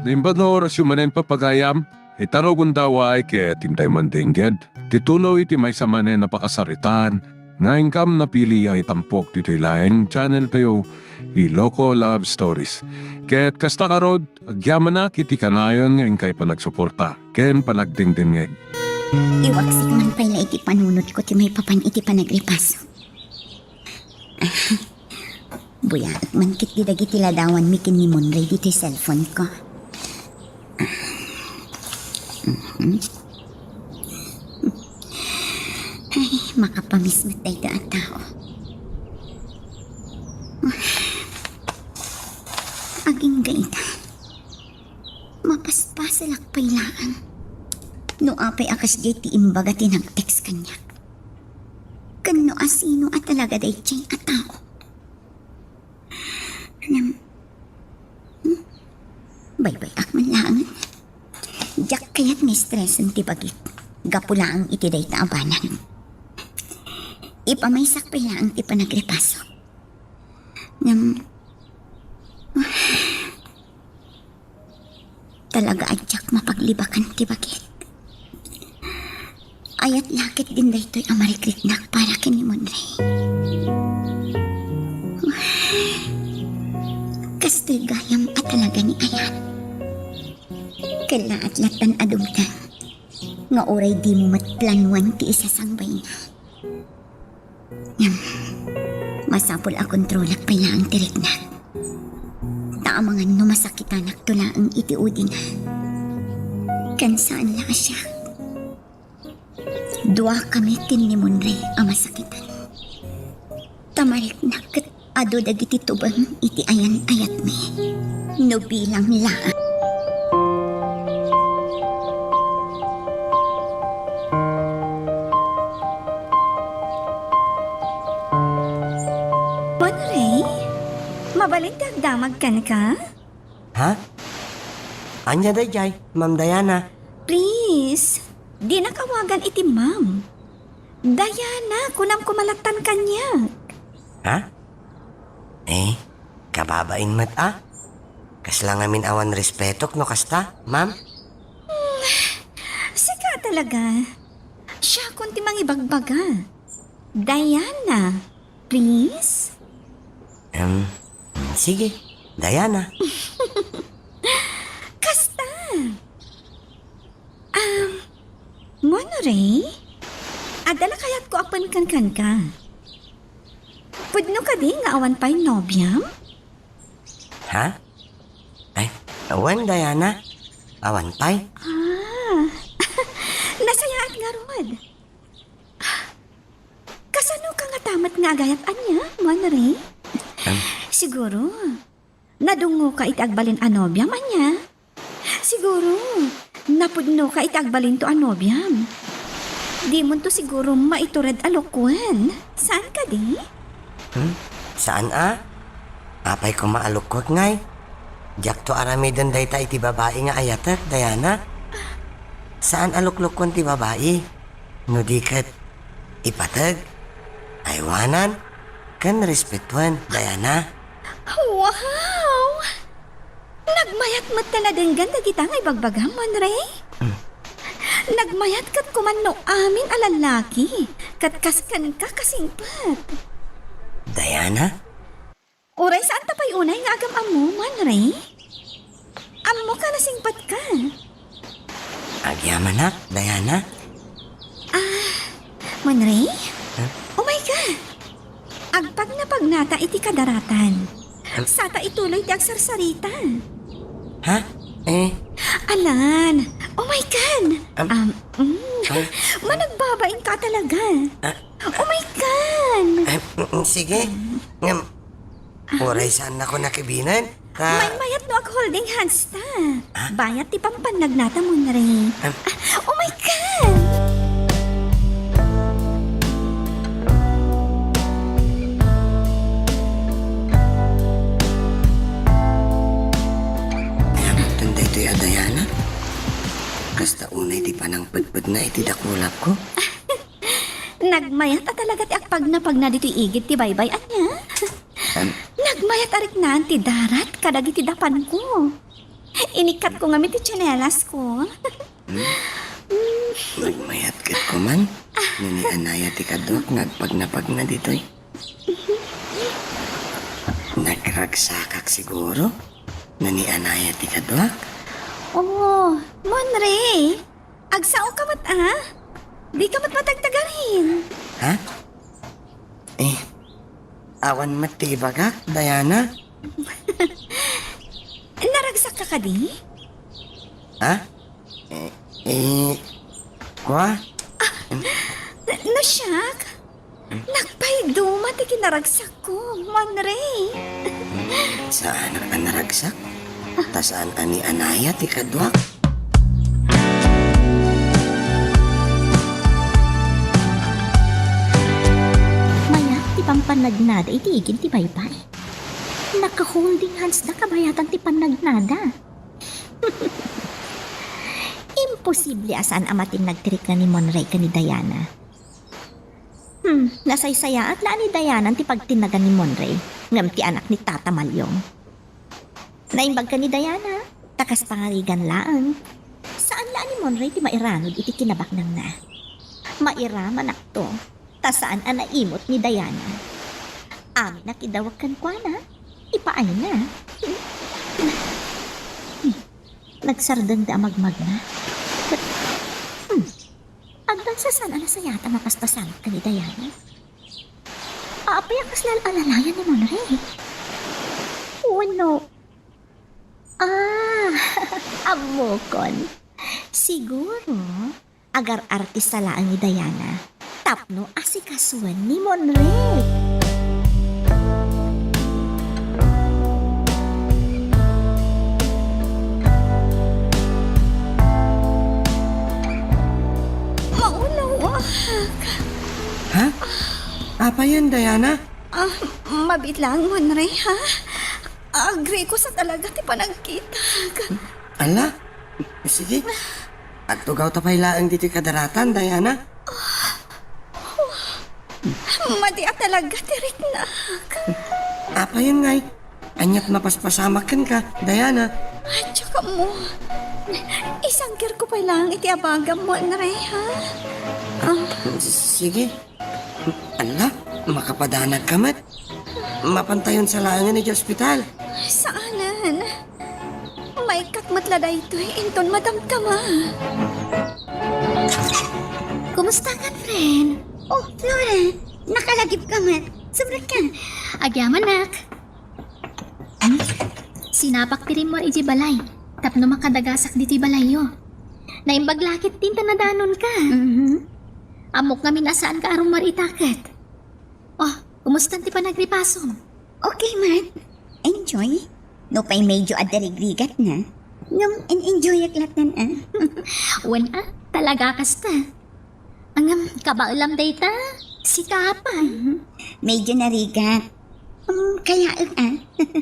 Nimbano oras yung manen papagayam, itarogon daw ay kaya tintay mandingged. Titulo iti may samanen napakasaritan, nga income napili ay tampok dito ilaeng channel kayo, Iloko Love Stories. Kaya't kasta karod, agyaman na kiti kanayon nga kay panagsuporta, ken panagdingdingeg. Iwaksik man pala iti panunot ko ti may papan iti panagripas. Buyaat man kit didagi ti ladawan mikin ni Monray dito cellphone ko. Ay, makapamismat tayo ang tao. Aging gaita. Mapaspasalak pailaan. No apay akas jay ti imbaga tinag-text kanya. Kano asino at talaga day jay at tao. Bay-bay akman lang. Jak kaya't may stress ang tibagit. Gapula ang itiday ta abanan. Ipamaysak pa ang ti panagrepaso. Talaga adyak mapaglibakan tibagit. Ayat lakit din daytoy amarikliknak para kini Monray. Kastoy gayam at talaga ni Ayat. Kala at latan adumtan. Nga oray di mo matplanwan ti isasangbay na. Masapol a kontrolak pala ang tiriknak. Taamangan no masakitanak tula ang itiudin. Kansaan la siya. Dua kami tin ni Monray ang masakitan. Tamarik na kat ado dagiti tubang iti ayan ayat me. No bilang laan. Monray, mabalintag damag kan ka? Ha? Anya da jay, Ma'am Diana. Please, di nakawagan iti ma'am. Diana, kunam kumalatan kanya. Ha? Kababaing mat Kaslang amin awan respetok no kasta, ma'am? Sika talaga. Siya kunti mangibagbaga. Diana, please? Sige, Diana. Kasta. Monray? Adala kaya't ko apan kan ka. Pudno ka di nga awan pa'y nobyam? Ha? Ay, awan, Diana. Awan pay. Nasayaan nga rod. Kasano ka nga tamat nga agayat anya, Monray? Siguro, nadungo ka itagbalin anobyam anya. Siguro, napudno ka itagbalin to anobyam. Di mo to siguro maitured alokwan. Saan ka di? Saan Apay ko maalukot ngay. Jak to aramidon day ta iti babae nga ayatat, Diana. Saan aluklukon ti babae? No di kat ipatag. Aywanan. Kan respetuan, Diana. Wow! Nagmayat mo taladenggan na kita ngay bagbagam, Monray? Nagmayat kat kumano amin alalaki. Kat kaskan ka kasingpat. Diana? Uray, saan tapay unay nga agam amo, Monray? Amo ka nasingpat ka. Agyaman na, Diana. Monray? Oh my God! Agpag na pagnata iti kadaratan. Sata ituloy di agsarsarita. Ha? Alan! Oh my God! Managbabain ka talaga. Oh my God! Sige. Oray saan ako nakibinan? May mayat no ag holding hands ta. Bayat ti pampannagnata mo na rin. Oh my God! Tanda ito ya, Diana. Kasta unay di pa nang pagpag na iti dakulap ko. Nagmayat talaga ti akpag na pag na dito igit ti baybay anya. Nagmayat arik na ti darat kadag iti dapan ko. Inikat ko nga ti tsinelas ko. Nagmayat kat ko man. Nini anaya ti kadok, nagpagnapag na dito'y. Nagragsakak siguro. Nini anaya ti kadok. Oh, Monre. Agsao ka mat Di ka mat matagtagarin. Ha? Awan matibagak, Diana? Naragsak ka ka di? Ha? Kwa? Nasyak? Nagpaiduma ti kinaragsak ko, Monre. Saan ang naragsak? Tasaan ani anaya ti kadwak? Maya, ti pampanagnada, itigin ti baybay. Naka-holding hands na kabayatan ti panagnada. Imposible asan amatin nagtirik na ni Monray ka ni Diana. Nasaysaya at laan ni Diana ti pagtinagan ni Monray, ngam ti anak ni Tata Malyong. Naimbag ka ni Diana, takas pangarigan laan. Saan laan ni Monray ti mairanod iti kinabak nang na? Mairaman akto, ta saan anaimot ni Diana. Amin na kidawag kan kwa na, ipaay na. Nagsardang da magmag na. Agdan sa saan alasayata mapastasan ka ni Diana. Aapay ang kaslal alalayan ni Monray. Wano? Amokon. Siguro, agar artista lang ni Diana, tapno asikasuan ni Monray. Maulaw. Ha? Apa yan, Diana? Mabit lang, Monre, ha? Agree ko sa talaga ti panagkita. Ala? Sige. At tugaw tapay laang dito kadaratan, Diana? Madi at talaga tirik na. Apa yun ngay? Anyat mapaspasamakan ka, Diana. At saka mo, isang kir ko pa lang iti abagam mo, Monre, ha? Sige. Ala, makapadanag ka mat. Mapantayon sa langan ni ospital. Saanan? May kakmatla ito'y inton madamtama. Kumusta ka, friend? Oh, Flora, nakalagip ka mat. Sobra ka. Agyaman nak. Sinapak tirin mo iti balay. Tapno makadagasak diti balayo. Naimbaglakit tinta na danon ka. Amok nga minasaan ka arong maritakat. Oh, kumusta ti panagripasom? Okay, Mat. Enjoy. No pa'y medyo adarigrigat na. Ngam enjoy aklatan, Wen talaga kasta. Angam, kabaulam data. Si kapay. Medyo narigat. Kaya,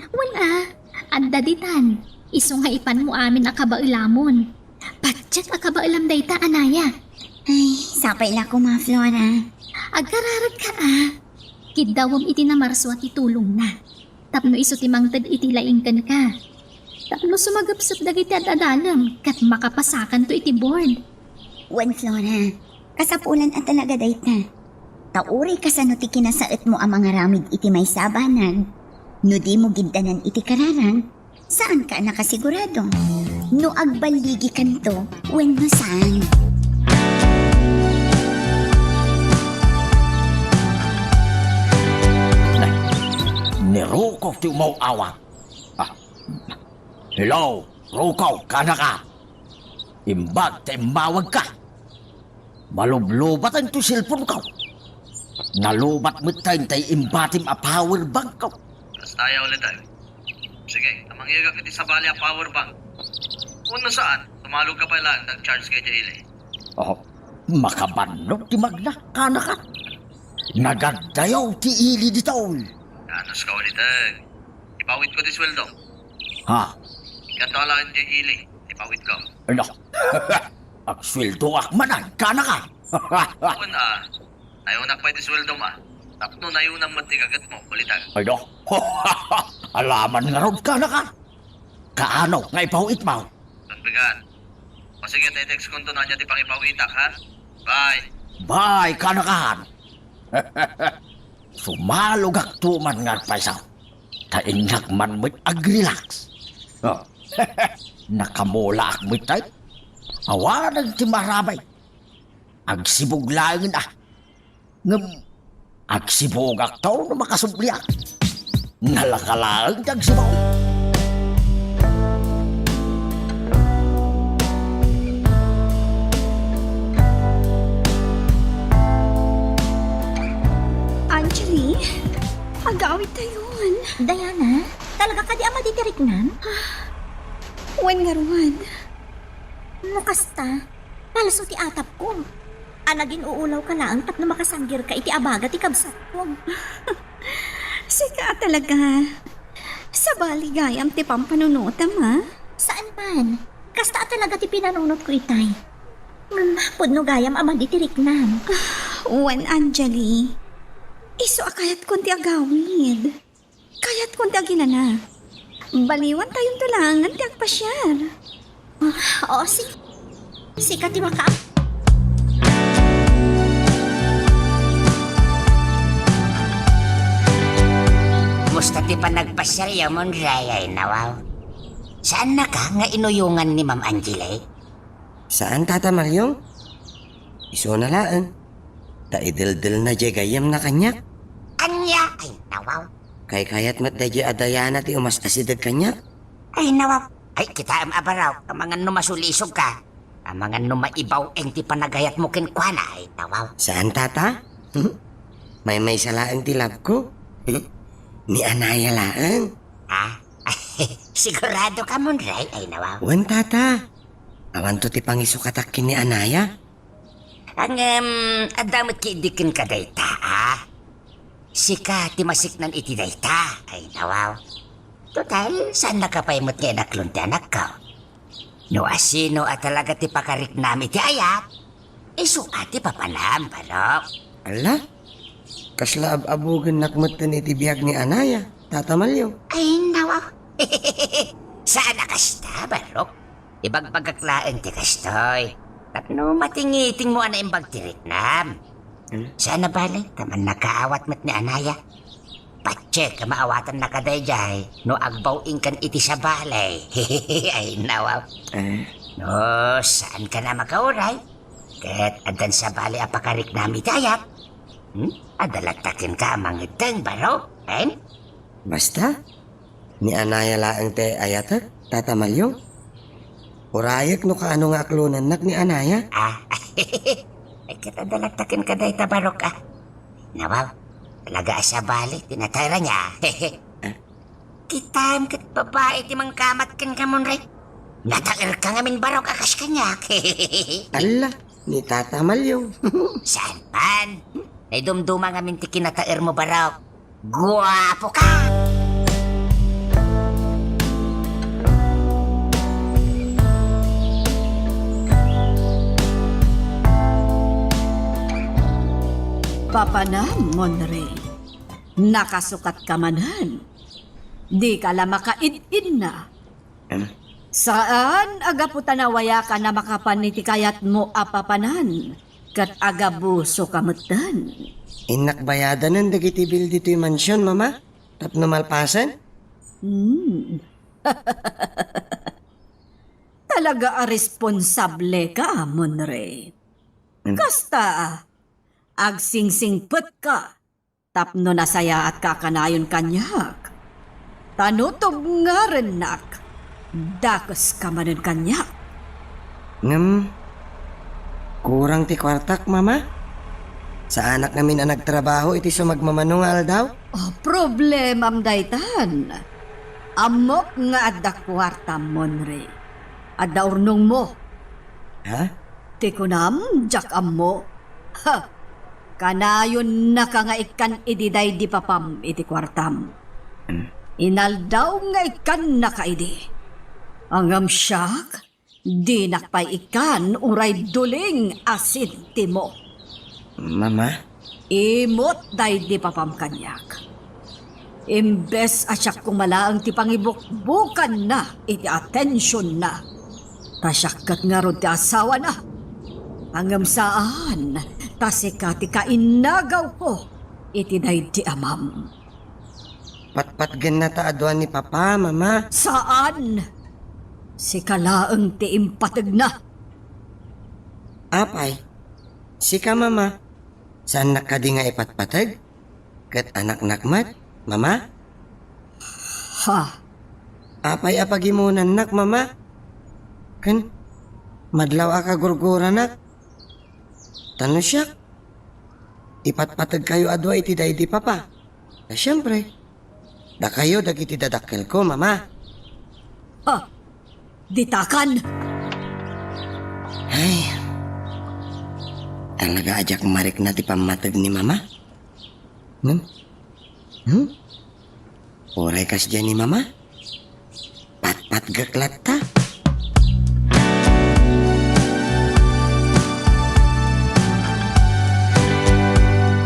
Wen anda ditan. Iso nga ipan mo amin akabaulamon. Patsyat akabaulam data, anaya. Ay, sapay lang ko, Ma Flora. Agkararag ka Kidawam iti namarso at itulong na. Tapno iso timangtad iti laingkan ka. Tapno sumagapsap dagiti at adalam kat makapasakan to iti board. Wan, Flora. Kasapulan at talaga dayta. Tauri ka sa no ti kinasaet mo ang mga ramid iti may sabanan. No di mo gindanan iti kararang, saan ka nakasigurado? No agbaligi kanto, wen no saan? Ni Rukaw ti umaw-awa. Hello, Rukaw, kana ka? Imbag ta imbawag ka. Malublubat ang to cellphone ka. Nalubat mo tayo tayo imbatim a power bank ka. Tayo ulit tayo. Sige, amang iya ka sa bali ang power bank. Kung nasaan, tumalog ka pala nag-charge kay Jaili. Oh, makabanok ti magna, kana ka. Nagadayaw ti ili ditaw. Anos ka ulit eh. Ipawit ko di sweldo. Ha? Ganto lang kay Jaili. Ipawit ko. Ano? Ang sweldo akmanan, kana ka. Kung ayaw na pwede sweldo ma. Tapno na yun ang matigagat mo, ulitan. Ano? Alaman nga ron, kana ka. Kaano nga ipawit mo? Tagbigan. O sige, text ko na niya di pang ipawitak, ha? Bye. Bay, kanakahan. Sumalugak tuman nga paisaw. Tainyak man mo't ag-relax. Oh. Nakamula ak mo't tayo. Awanan ti marabay. Agsibog langin ah. Ngam, agsibog ak tao na makasubliak. Nalakalaan ti agsibog. Anjali, agawit tayon. Diana, talaga ka di ama ditiriknan? Wan nga ruwan. Mukasta, palaso ti atap ko. Anagin uulaw ka lang tapno makasanggir ka iti abaga ti kabsat ko. Sika talaga. Sa baligayam ti pampanunutam, ha? Saan man? Kasta talaga ti pinanunot ko itay. Pudno gayam ama ditiriknan. Wan, Anjali. Iso akayat konti agawid. Kayat konti aginana. Baliwan tayong tulangan ti agpasyar. Oo, Sika ti maka. Musta ti pa nagpasyal yamon rayay nawaw? Saan na ka nga inuyungan ni Ma'am Angela? Saan, Tata Maryong? Iso na laan. Taidildil na di gayam na kanyak. Kanya ay nawaw. Kay kayat mat na di adayana ti umas asidag kanyak. Ay nawaw. Ay kita am abaraw. Kamangan numasulisog ka. Kamangan numaibaw eng ti panagayat mo kinkwana ay nawaw. Saan, Tata? May salaang tilab ko. Ni Anaya laang. Ha? Sigurado ka mon ray ay nawaw. Wan, Tata. Awan to ti pangisukatakin ni Anaya. Ang adamot kiidikin ka dayta, ha? Sika timasiknan iti dayta, ay nawaw. Total, saan nakapaymot nga inaklon ti anak ka? No asino at talaga ti pakarik nami ti ayat, isukat ti papanam, barok. Ala? Kasla ab-abugan nakmatan iti biyag ni Anaya, Tata Malyong. Ay nawaw. Saan nakasta, barok? Ibagbagaklaan ti kastoy. Tapno matingiting mo ana imbag tiritnam. Saan na bali? Taman nakaawat mat ni Anaya. Patsek ka maawatan na kadayjay. No agbaw kan iti sa balay. Ay nawaw. No, saan ka na makauray? Ket adan sa balay apakarik nami tayat. Adalatakin ka amang iteng baro. Basta? Ni Anaya laang te ayatak, Tata Malyong. Urayak no kaano nga aklunan nak ni Anaya? Ay katadalatakin ka day tabarok ah. Nawaw, talaga sa balik, tinatayra niya. Kitam kat babae ti mangkamat kan kamon rin. Natair ka ngamin barok akas kanya. Ala, ni Tata Malyong. Saan pan? Ay dumduma ngamin ti kinatair mo barok. Guwapo ka! Papanam, Monrey. Nakasukat ka manan. Di ka la makaid-in na. Saan agaputan na waya ka na makapaniti kayat mo apapanan? Kat agabuso kamutan. Inakbayadan ng dagiti bil dito yung mansyon, Mama? Tapno malpasan? Talaga a responsable ka, Monrey. Kasta agsingsingpet ka. Tapno nasaya at kakanayon kanyak. Tanutob nga rin nak. Dakos ka manin kanyak. Kurang ti kwartak, Mama? Sa anak namin ang nagtrabaho, iti sumagmamanungal daw? Oh, problemam daytan. Amok nga adda kwarta, Monrey. Adda urnong mo. Ha? Tikunam, jak ammo. Ha! Kanayon na ka nga ikan ididay di papam iti kwartam. Inaldaw nga ikan na ka idi. Angam siyak, di nakpay ikan uray duling asin ti mo. Mama? Imot day di papam kanyak. Imbes asyak kumalaang ti pangibukbukan na, iti atensyon na. Tasyakat nga ron ti asawa na. Hanggang saan, tasika ti kainagaw ko, iti day ti amam. Patpatgan na taadwan ni Papa, Mama. Saan? Si kalaang ti impatag na. Apay, sika Mama. Saan nakadi nga ipatpatag? Kat anak nakmat, Mama? Ha? Apay apagimunan nak, Mama. Kan, madlaw ka gurgura nak. Tano siya? Ipatpatag kayo adwa iti day di Papa. Na siyempre, da kayo dagiti dadakkel ko, Mama. Ha? Ditakan? Ay, talaga ajak marik na ti pamatag ni Mama? Oray kas dyan ni Mama? Pat-pat gaklat ta?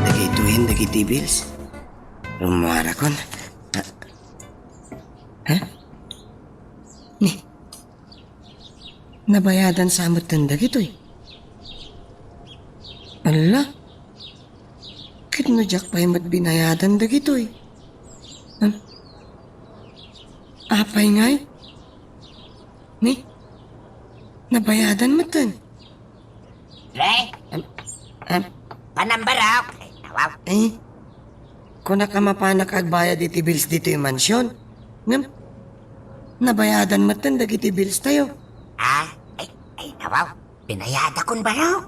Dagituhin, dagiti bills. Rumara kon. Ha? Ni? Nabayadan sa amot ng dagitoy. Ala? Kinadyak pa yung binayadan dagitoy. Apay ngay? Ni? Nabayadan mo tan? Re, panambarok. Wow. Eh, kung nakamapanak agbayad iti bills dito yung mansyon, nabayadan mo tan dagiti bills tayo. Ay, nawaw. Pinayada kon barok.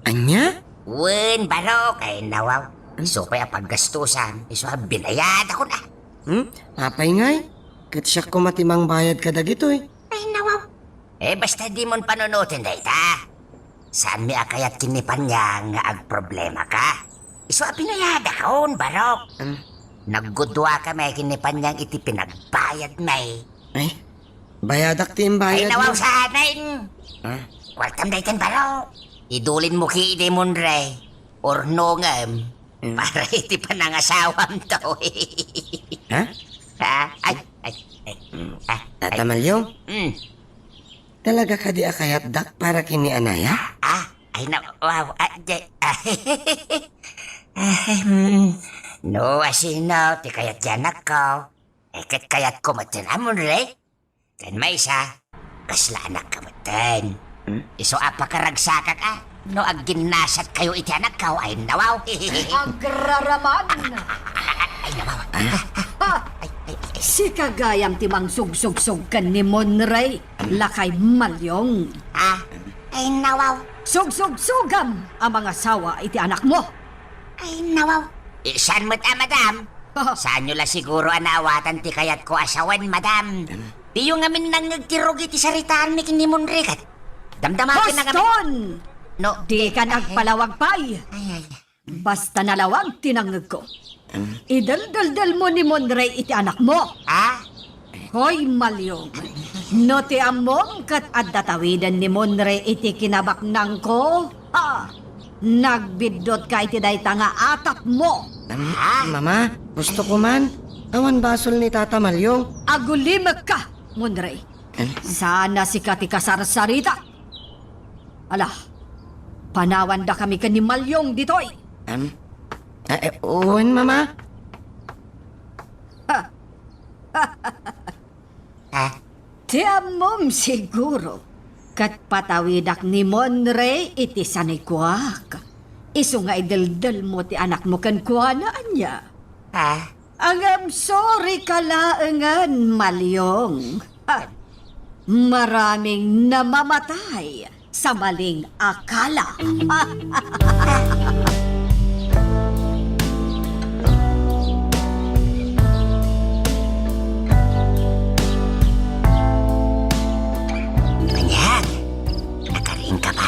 Anya? Wen, barok. Ay, nawaw. So, kaya paggastusan, iso binayada ko na. Apay ngay? Kat siya kumatimang bayad ka dagitoy. Ay, nawaw. Basta di mon panunutin da ita. Saan mi akayat kinipan niya nga agproblema ka? Iso pinayada kon, barok. Naggudwa ka may kinipan niyang iti pinagbayad may. Ay, bayadak ti yung Ay, bayad nawaw mo. sa atin. Kwartam da itan, barok. Idulin mo ki ide mon re. Or nongam. Para iti panangasawam to. Ha? Ay. Tatamalyong? Talaga ka di akayat dak para kini anaya? Ay, na, wow. No, asino, ti kayat yan ako. Kat kayat ko matinamon re. Kan may isa, kasla anak ka matin. Iso apakaragsakat no ag ginasat kayo iti anak ka, ay nawaw. Agraraman! Ay, nawaw. Si kagayam timang sugsug-sug kan ni Monray, lakay malyong. Ay, nawaw. Sugsug-sugam ang mga sawa iti anak mo. Ay, nawaw. Saan mo't madam? Saan nyo la siguro anawatan ti kayat ko asawan, madam? Di yung amin nang nagtirog iti saritaan mi kinimunrikat. Damdamakin na kami. Boston! No, Di ka nagpalawag pay. ay. Basta nalawag tinangag ko. Idaldaldal mo ni Monray iti anak mo. Hoy, malyong. No ti amom kat addatawidan ni Monray iti kinabaknang ko. Nagbidot ka iti dayta nga atap mo. Mama, gusto ko man. Awan basol ni Tata Malyong. Agulimag ka, Monray. Sana si Kati kasarsarita. Ala, panawan da kami ka ni Malyong ditoy. Uwan, Mama. Ti amom siguro. Kat patawidak ni Monray iti sanikwak. Iso nga idaldal mo ti anak mo kan kuhanaan niya. Ang I'm sorry kalaangan, Malyong. Maraming namamatay sa maling akala. Manyag, nakaring ka ba?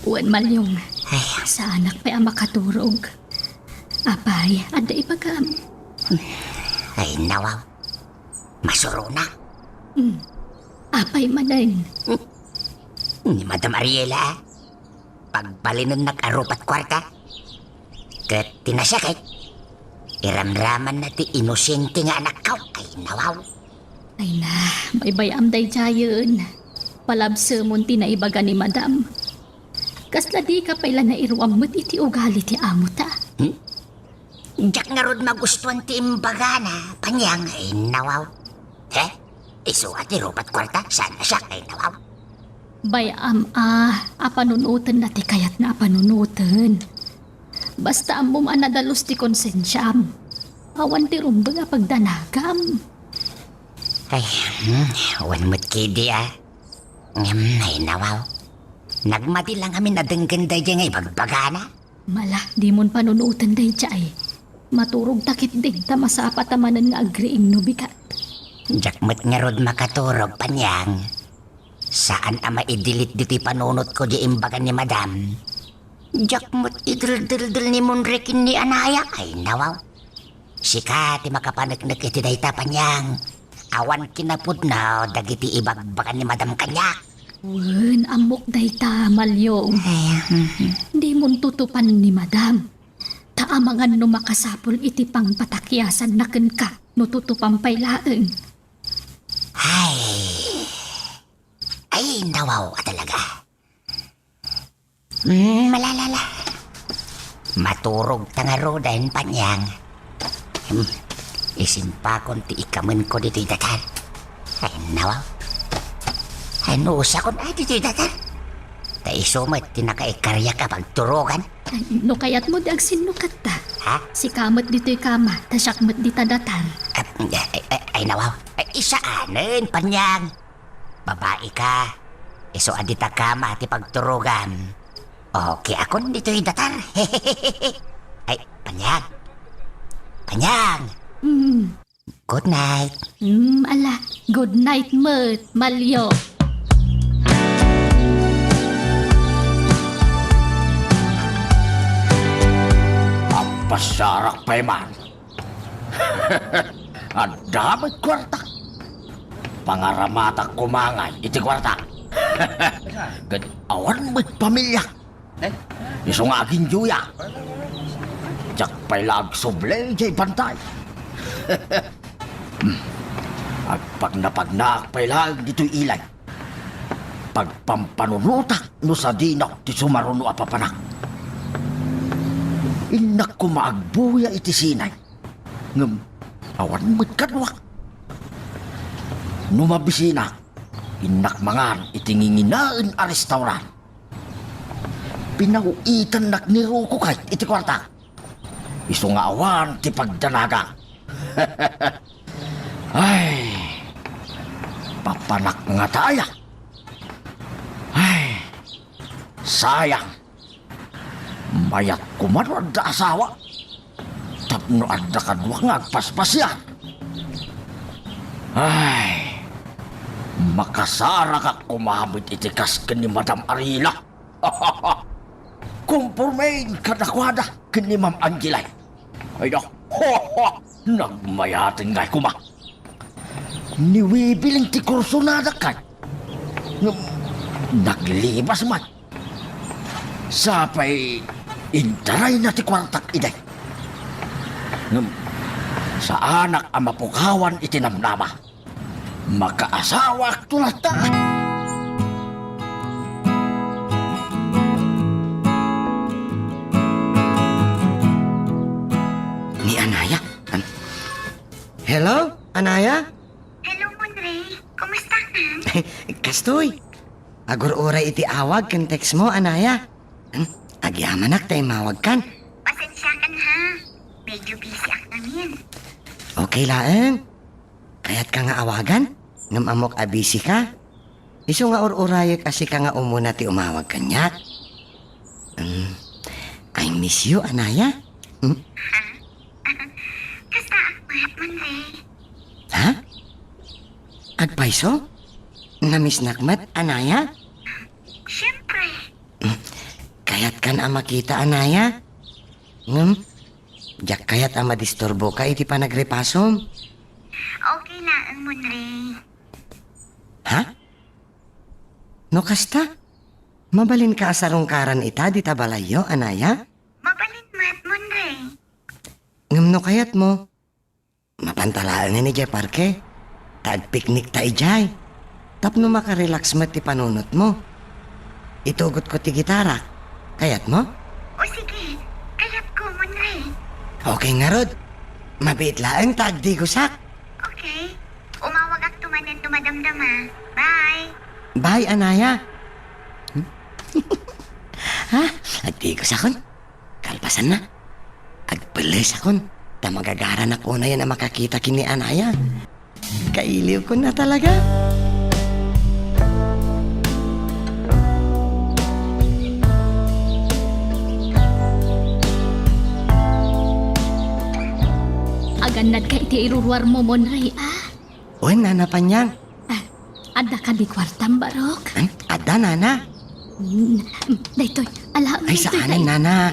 Uwan Malyong, sa anak pa ang makaturog. Apay, ada ipagam. Ay, nawaw. Masuro na. Apay manayin. Ni Madam Ariela, pagbalinan nag-arupat kwarta. Kat tinasakit, Iramraman na ti inosente nga anak ka ay nawaw. Ay na, may bayam day jayon. Palabsamon ti naibaga ni madam. Kasla di ka pala na iruam mo't iti ugali ti amo ta. Diyak nga rod magustuhan ti imbaga na panyang ay nawaw. Iso at irupat kwarta, sana siya ay nawaw. Bayam apanunutan na ti kayat na apanunutan. Basta amom anadalos ti konsensyam. Awan ti rumbaga pagdanagam. Ay, wan mo't kidi ay nawaw. Nagmati lang kami na denggan day dyan ay bagbagana. Mala, di mon panunutan day jay. Maturog takit din ta masapat tamanan nga agriing no bikat. Diyak mo't nga rod makaturog panyang. Saan ama idilit diti panunot ko di imbaga ni madam? Diyak mo't idil-dil-dil ni Monrekin ni Anaya ay nawaw. Sika ti makapanagnak iti dayta panyang. Awan kinapud na dagiti ibagbagan ni madam kanya. Wen, amok day ta, malyong. Di mon tutupan ni madam. Taamangan no makasapol iti pang patakyasan na ken ka no tutupan paylaeng. Ay, nawaw ka talaga. Malalala. Maturog tangaro dahil panyang. Isimpakon ti ikaman ko dito datar. Ay, nawaw. Ay, nusa kon ay dito datar. Ta isumat tinakaikarya ka pagturogan. Ay, no kayat mo dag sinukat ta. Ha? Si kamat dito'y kama, tasyakmat di tadatar. Ay, nawaw. Ay, isaanin, panyang. Babae ka. Iso adita kama ti pagturogan. Okay, akon dito'y datar. Ay, panyang. Panyang. Good night. Ala, good night, Mert, malyo. Pasarak pa man. Ang daming kwarta. Pangaramatak kumangay iti kwarta. Awan mo't pamilya. Iso nga aging juya. Diyak pa'y lag sublay jay bantay. At pag napagnaak pa'y lag dito'y ilay. Pagpampanunutak no sa dinaw ti sumaruno apapanak. Inak ko maagbuya iti sinay. Ngam, awan mo't kadwa. Numabisina, inak mangan iti nginginaan a restauran. Pinauitan nak ni Ruko kahit iti kwarta. Iso nga awan ti pagdanaga. Ay, papanak nga taya. Ay, sayang. Mayat kumanod da asawa. Tapno adda kadwa nga agpaspasya. Ay, makasara ka kumamit itikas ka ni Madam Arila. Kumpurmain ka nakwada ka ni Ma'am Angelay. Ay no, nagmayatin nga'y kuma. Niwibiling ti kursunada ka. Naglibas man. Sapay intaray na ti kwartak iday. Sa anak ang mapukawan itinamnama. Makaasawa tulad ta. Ni Anaya? Hello, Anaya? Hello, Monray. Kumusta ka? Kastoy. Agur oray iti awag kan text mo, Anaya. Agyamanak tayo mawag kan. Pasensya ka na, ha? Medyo busy ako namin. Okay laeng. Kaya't ka nga awagan? Ngam amok abisi ka? Iso nga urayag kasi ka nga umuna ti umawag kanya. I miss you, Anaya. Kasta ako, Monray. Ha? Agpaiso? Namiss nakmat, Anaya? Siyempre. Kaya't kan ang makita, Anaya? Diyak kaya't ang madisturbo ka iti panagrepasom? Okay lang, Monray. Ha? No kasta? Mabalin ka asarong karan ita di tabalayo, Anaya? Mabalin mat, Monray. Ngam no kayat mo. Mapantalaan nga ni Jay Parke. Tag-picnic ta ijay. Tapno makarelax mo ti panunot mo. Itugot ko ti gitara. Kayat mo? O sige, kayat ko, Monray. Okay nga Rod. Mabit laang tagdi ko sak. Okay. Umawag ak tumanan tumadamdama. Bye. Bye, Anaya. Ha? Agdi ko sakon. Kalpasan na. Agpalis akon. Ta magagara na ko na yan na makakita kini Anaya. Kailiw ko na talaga. Aganad ka iti iruruar mo, Monray, ah. Uy, nana panyang. Ada ka di kwartam, Barok. Ada, nana. Daytoy, alam Ay, saanan, nana.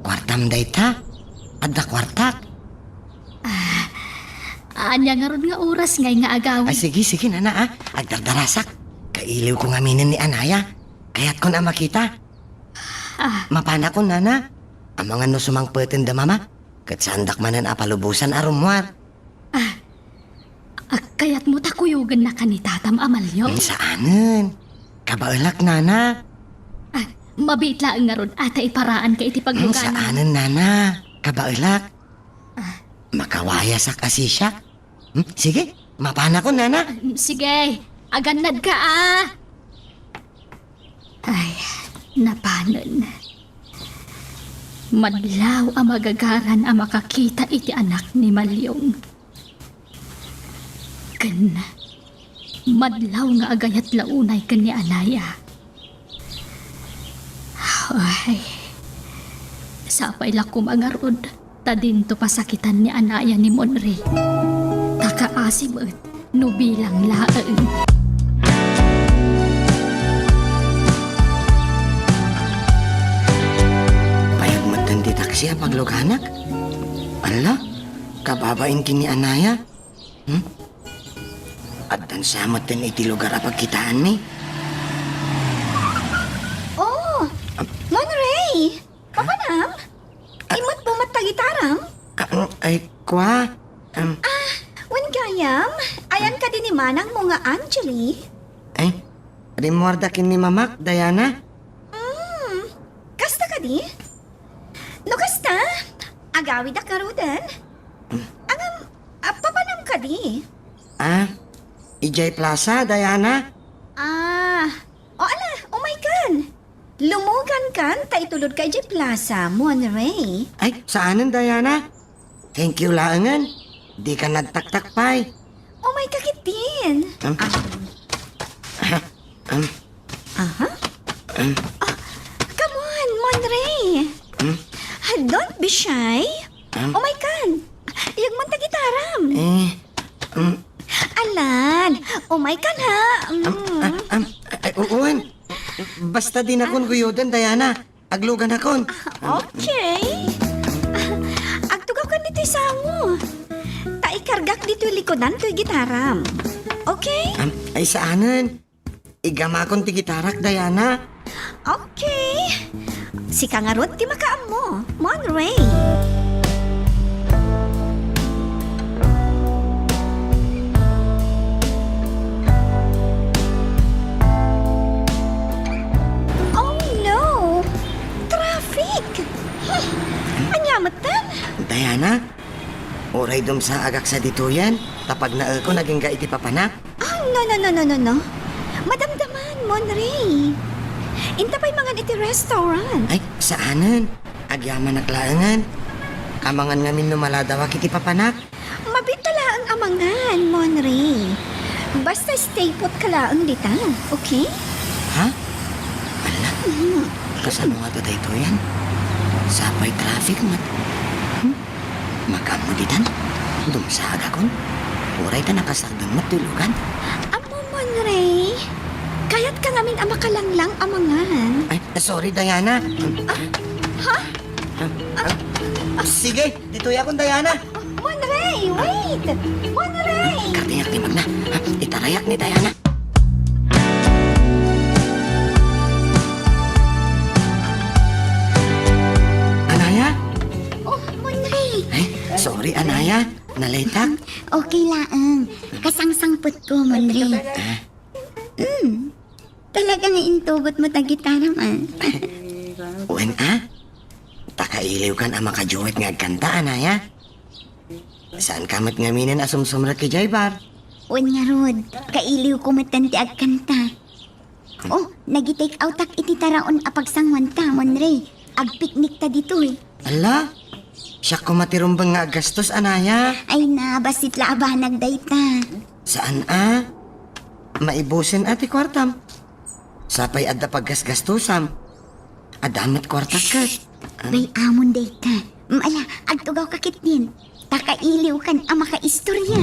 Kwartam dayta. Ada kwartak. Anya nga ron nga oras ngay nga agaw. Ay, sige, nana, ah. Agdardarasak. Kailiw ko nga minin ni Anaya. Kaya't ko na makita. Mapana ko, nana. Ang mga nusumang pweten da, mama. Kat sandak manan apalubusan arumwar. Kaya't mo takuyugan na ka ni Tatam Amalyo. Saanan? Kabaulak, nana. Mabit lang nga ron ata iparaan ka iti pagluganan. Saanan, nana. Kabaulak. Makawaya sa kasisya. Sige, mapana ko, nana. Sige, aganad ka ah. Ay, napanon. Madlaw ang magagaran ang makakita iti anak ni Malyong. Kan, madlaw nga agayat launay kan ni Anaya. Ay, sapay lako mangarod, tadinto pasakitan ni Anaya ni Monre. Takaasim at nubilang laeng. Di taksi pagluganak. Ala, kababain kini Anaya. At dan samot din iti lugar apagkitaan ni. Oh, Monray! Papanam? Imot mo matagitaram? Ay, kwa. Wan gayam, ayan ka din ni Manang mo nga Angeli. Ay, rimorda kini Mamak, Diana. Kasta ka di? No kasta? Agawid na karudan? Papanam ka di? Ijay Plaza, Diana. O ala, oh my God. Lumugan kan, taitulod ka di Plaza, Monray. Ay, saanan, Diana? Thank you, laangan. Di ka nagtaktakpay. Oh my kakitin. Come on, Monray. Don't be shy. Oh my God. Iyag man tagitaram. Alan. Oh my God ha. Uwan. Basta din akong guyudan, Diana. Aglugan akon. Okay. Agtugaw ka nito mo. Taikargak dito likodan to'y gitaram. Okay? Ay, saanan? Igama akong ti gitarak, Diana. Okay. Si Kangarot ti makaam mo, Monray. Oh no! Traffic! Anyamatan? Diana, oray dum sa agak sa dituyan. Tapag na ako naging ga iti papanak. No. Madamdaman, Monray. Inta pa'y mga iti restaurant. Ay, saanan? Agyaman naklaangan. Kamangan ngamin numaladawak iti papanak. Mabitala ang amangan, Monray. Basta stay put ka lang dita, okay? Ha? Ala? Kasano nga to dito yan? Sapay traffic mat. Magamo ditan? Dumsag akon? Uray ta nakasagdan matulugan. Amo, Monray. Kaya't ka ngamin amakalanglang amangan. Ay, sorry, Diana. Sige, dito yakon, Diana. Monray, wait! Monray! Kartiyak ni Magna. Itarayak ni Diana. Anaya? Oh, Monray! Ay, Sorry, Anaya. Nalaytak. Okay laang. Kasangsangpot ko, Monre. Talagang intugot mo ta gitara man. Uwan Takailiw kan ang makajuwit nga kanta, Anaya. Saan kamat ngaminin asumsumrat kay Jaybar? Un nga rod, kailiw ko matanti ag kanta. Oh, nagitake out tak iti taraon apagsangwan ta, Monre. Ag picnic ta dito eh. Ala, siya ko matirumbang nga gastos, Anaya. Ay na, basit laaba nagdayta. Saan Maibusin ati kwartam. Sapay adda paggasgastusam. Adamat kwarta kat. Bay amon dayta. Ala, agtugaw kakit din. Takailiw kan ang makaistorya.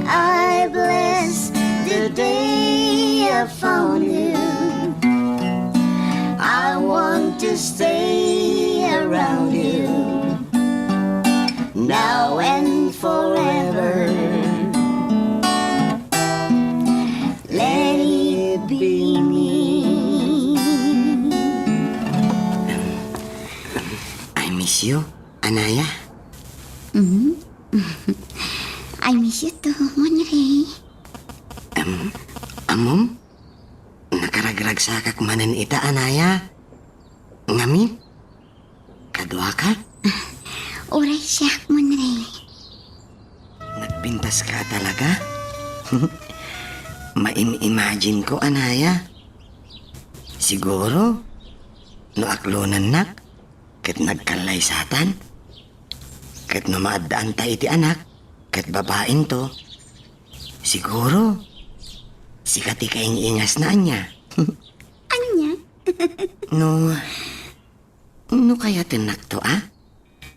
I bless the day I found you. I want to stay around you now and forever. Let it be me. I miss you, Anaya. I miss you too, Monre. Amom, nakaragrag sa kakmanan ita, Anaya. Ngamin? Kadwa ka? Oray siya, Monre. Nagpintas ka talaga? Maim-imagine ko, Anaya. Siguro, no aklonan nak, kat nagkalay satan, kat no maadaan ta iti anak, kat babaeng to, siguro, sikati kaing ingas na anya. Anya? No kaya tinak to,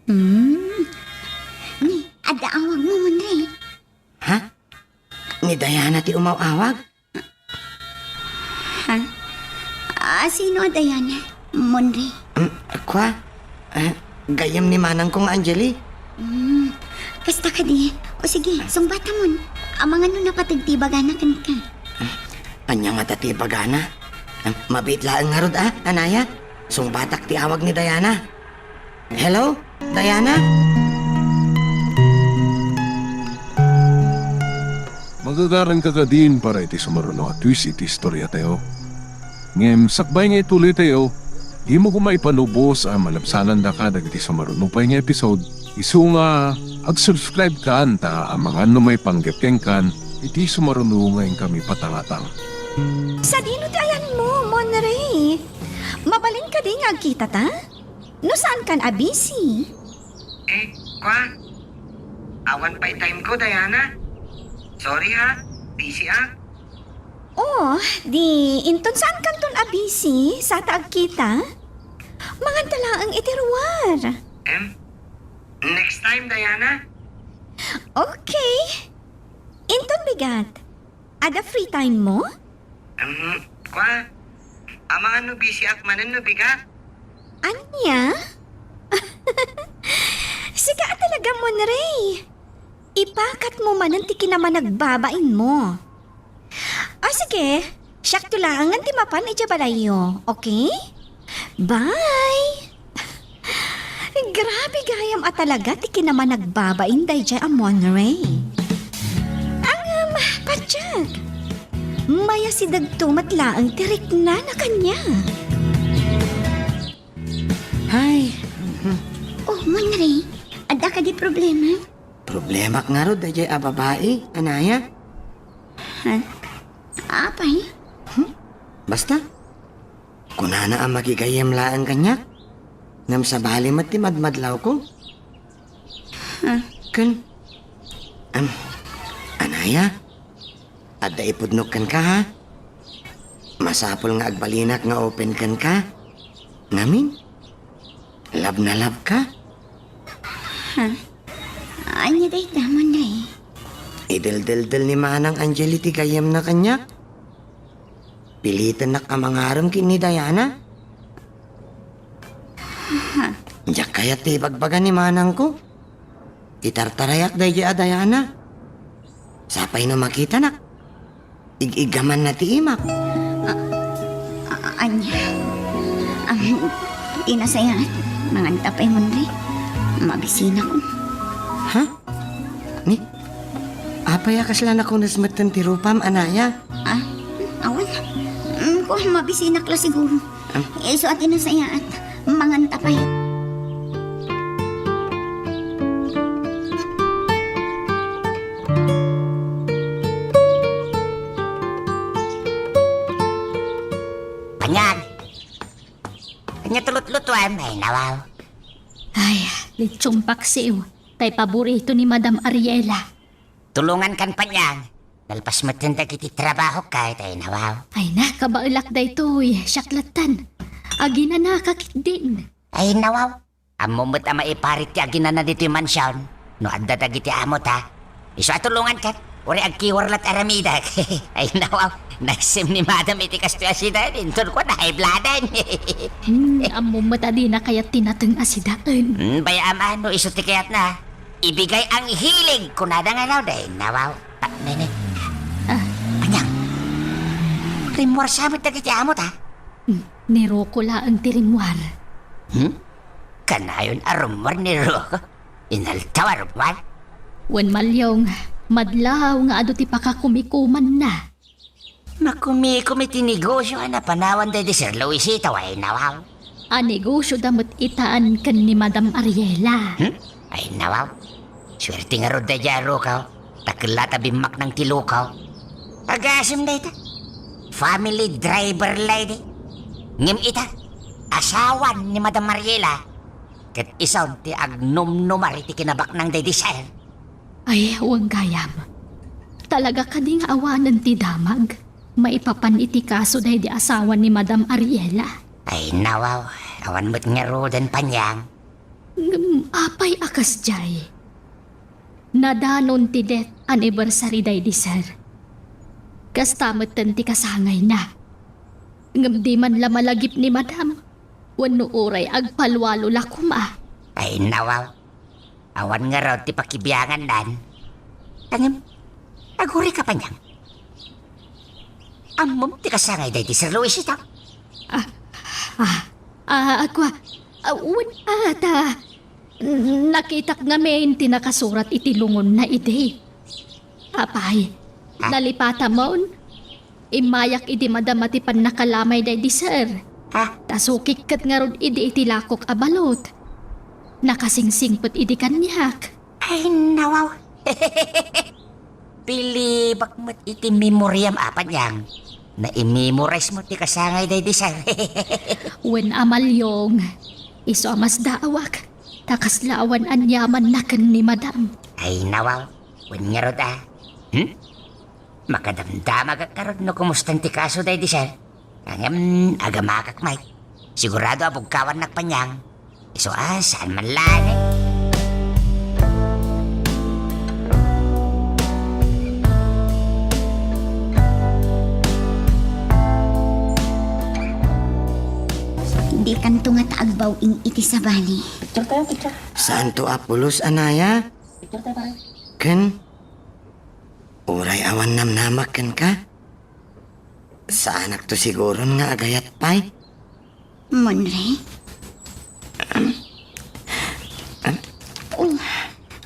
Ni, ada awag mo, Monre. Ha? Ni Diana ti umawawag? Ha? Sino, Diana? Monre. Kwa? Gayam ni manang kong Angeli? Kasta ka di. O sige, sumbata mon. Amang ano na patagtibaganakan ka. Anya nga tatibagana? Mabit laang nga rod, Anaya? Sungbatak ti awag ni Diana. Hello, Diana? Magagaran ka ka din para iti sumaruno at twist iti istorya tayo. Ngem, sakbay nga ituloy tayo, di mo kumaipanubos ang malapsanan da ka dagiti sumaruno pa nga episode. Isu nga, ag-subscribe ka anta ang mga ano may panggepkeng kan, iti sumaruno ngayon kami patangatang. Sa dino ti ayan mo, Monre? Mabalin ka din nga kita ta? No saan kan abisi? Kwa? Awan pa'y time ko, Diana. Sorry busy Oh, di inton saan kan ton abisi sa taag kita? Mga talaang itiruar. Next time, Diana. Okay. Inton bigat. Ada free time mo? Kwa? Amang ano busy manan no bigat? Anya? Siga talaga mo na ipakat mo man ang tiki naman nagbabain mo. Sige. Siyak tulangan ti mapan balayo. Okay? Bye! Grabe gayam talaga tiki naman nagbabain day amon Ang patyag. Maya si dagtumat laang tirik na kanya. Hi. Oh, Monre. Ada ka di problema? Problema nga ro, dajay babae, Anaya. Apay? Basta, kunana ang magigayam laan kanya. Ngam sa bali mati madmadlaw ko. Kun, Anaya, adda ipudnok kan ka, Masapol nga agbalinak nga open kan ka. Ngamin, lab na lab ka. Anya day damon day. Idel-del-del ni Manang Angeli ti gayam na kanya. Pilitan na kamangaram kini Diana. Diyak kaya ti bagbagan ni Manang ko. Itartarayak day a Diana. Sapay na makita nak. Ig-igaman na ti imak. Tinasayaan. Manganta pa'y Monre. Mabisina ko. Ha? Ni? Apay akaslan ako nasmatan ti Rupam, anaya? Awan. Kung mabisina kla siguro. So at tinasayaan. Manganta pa'y. Panyag! Kanya tulot-lutuan, ay nawaw. Ay, litsong paksiw. Tay paborito ni Madam Ariela. Tulungan kan panyag. Nalpas mo tindag iti trabaho kahit ay nawaw. Ay na, kabailak da ito'y syaklatan. Agi na nakakit din. Ay nawaw. Amumot ama iparit ti agina na dito yung mansyon. No addadag iti amot ha. Iso atulungan kan. Uri agkiwarlat aramidag. Ay nawaw. Naisim ni Madam iti kastoy asida. Inton ko na ibladan. Amo matadi na kaya tinateng asidaan. Baya ama no iso ti kayat na. Ibigay ang hilig kunada nga naw dahil nawaw. Nene. Panyang. Rimwar sabit na kiti amot ha. Nirokula ang tirimwar. Kanayon arumwar ni Roko. Inaltaw arumwar. Wen malyong, madlaw nga ado ti pakakumikuman na. Makumi-kumiti negosyo na panawan de Sir Luisito ay nawaw. A negosyo damot itaan kan ni Madam Ariela. Ay nawaw. Swerte nga rod da jaro ka. Takla tabimak ng tilukaw. Agasim na ita. Family driver lady. Ngim ita. Asawan ni Madam Mariela. Kat isaw ti agnom-numar iti kinabak ng Desire. Ay, huwag gayam. Talaga ka ding awanan ti damag. Maipapan iti kaso dahil di asawa ni Madam Ariela. Ay nawaw. Awan mo't nga rodan panyang. Apay akas jay. Nadanon ti death anniversary day di sir. Kastamot ti kasangay na. Ngam di man lamalagip ni Madam. Wano oray agpalwalo lakuma. Ay nawaw. Awan nga raw ti pakibiyangan dan. Tangim, aguri ka panyang. Amom ti kasangay day ti Sir Luis ito. Awan ata. Nakitak nga main tinakasurat iti lungon na ide. Apay, nalipata mon. Imayak iti madamatipan nakalamay day di sir. Tasukik kat nga rod iti lakok abalot. Nakasingsingpot iti kanyak. Ay nawaw. Pili bakmat iti memoryam apan yang. Na i-memorize mo ti kasangay day di sir. Wen amalyong, iso amas daawak. Takaslawan anyaman na kan ni Madam. Ay nawaw. Wen nga rod Makadamdamag akarod no kumustan ti kaso day di sir. Kanyam agamakak Mike. Sigurado abugkawan nakpanyang. Iso saan man lang eh. Di kanto nga taagbaw ing iti sa bali. Saan to Apolos, anaya? Ken? Uray awan namnamakan ka? Sa anak to siguro nga agayat pay? Monre?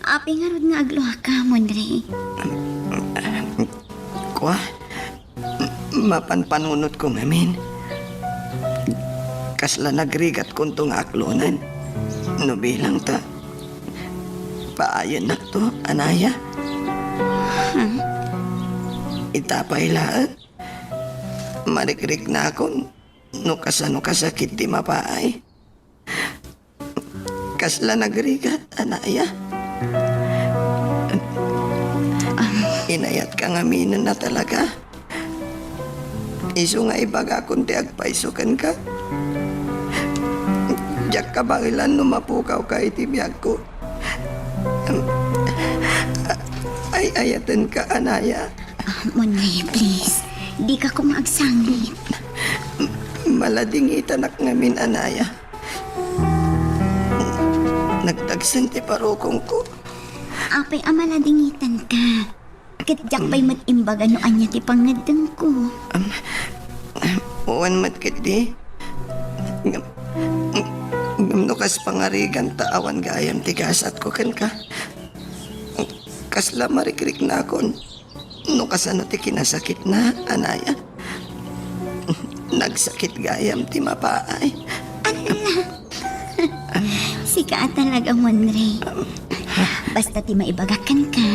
Api nga rod nga agluha ka, Monre. Kwa? Mapanpanunot ko, mamin. Kasla nagrigat kong tong aklonan. No bilang ta. Paayan na to, anaya. Itapay lahat. Marikrik na akong no kasano kasakit di mapaay. Kasla nagrigat, anaya. Inayat ka ngaminan na talaga. Iso nga ibaga kundi agpaisukan ka. Diyak ka bangilan numapukaw ka itibiyag ko. Ay ayatan ka, anaya. Monre, please. Di ka ko maagsangit. Maladingitan ak ngamin, anaya. Nagtagsan ti parokong ko. Apay amaladingitan ka. Katjak pa'y matimbaga no anya ti pangadang ko. Uwan matkit di. Nukas pangarigan taawan gayam tigasat ko kan ka. Kasla marikrik na akon. Nukas ano ti kinasakit na, anaya. Nagsakit gayam ti mapaay. Sika talaga, Monre. Basta ti maibagakan ka.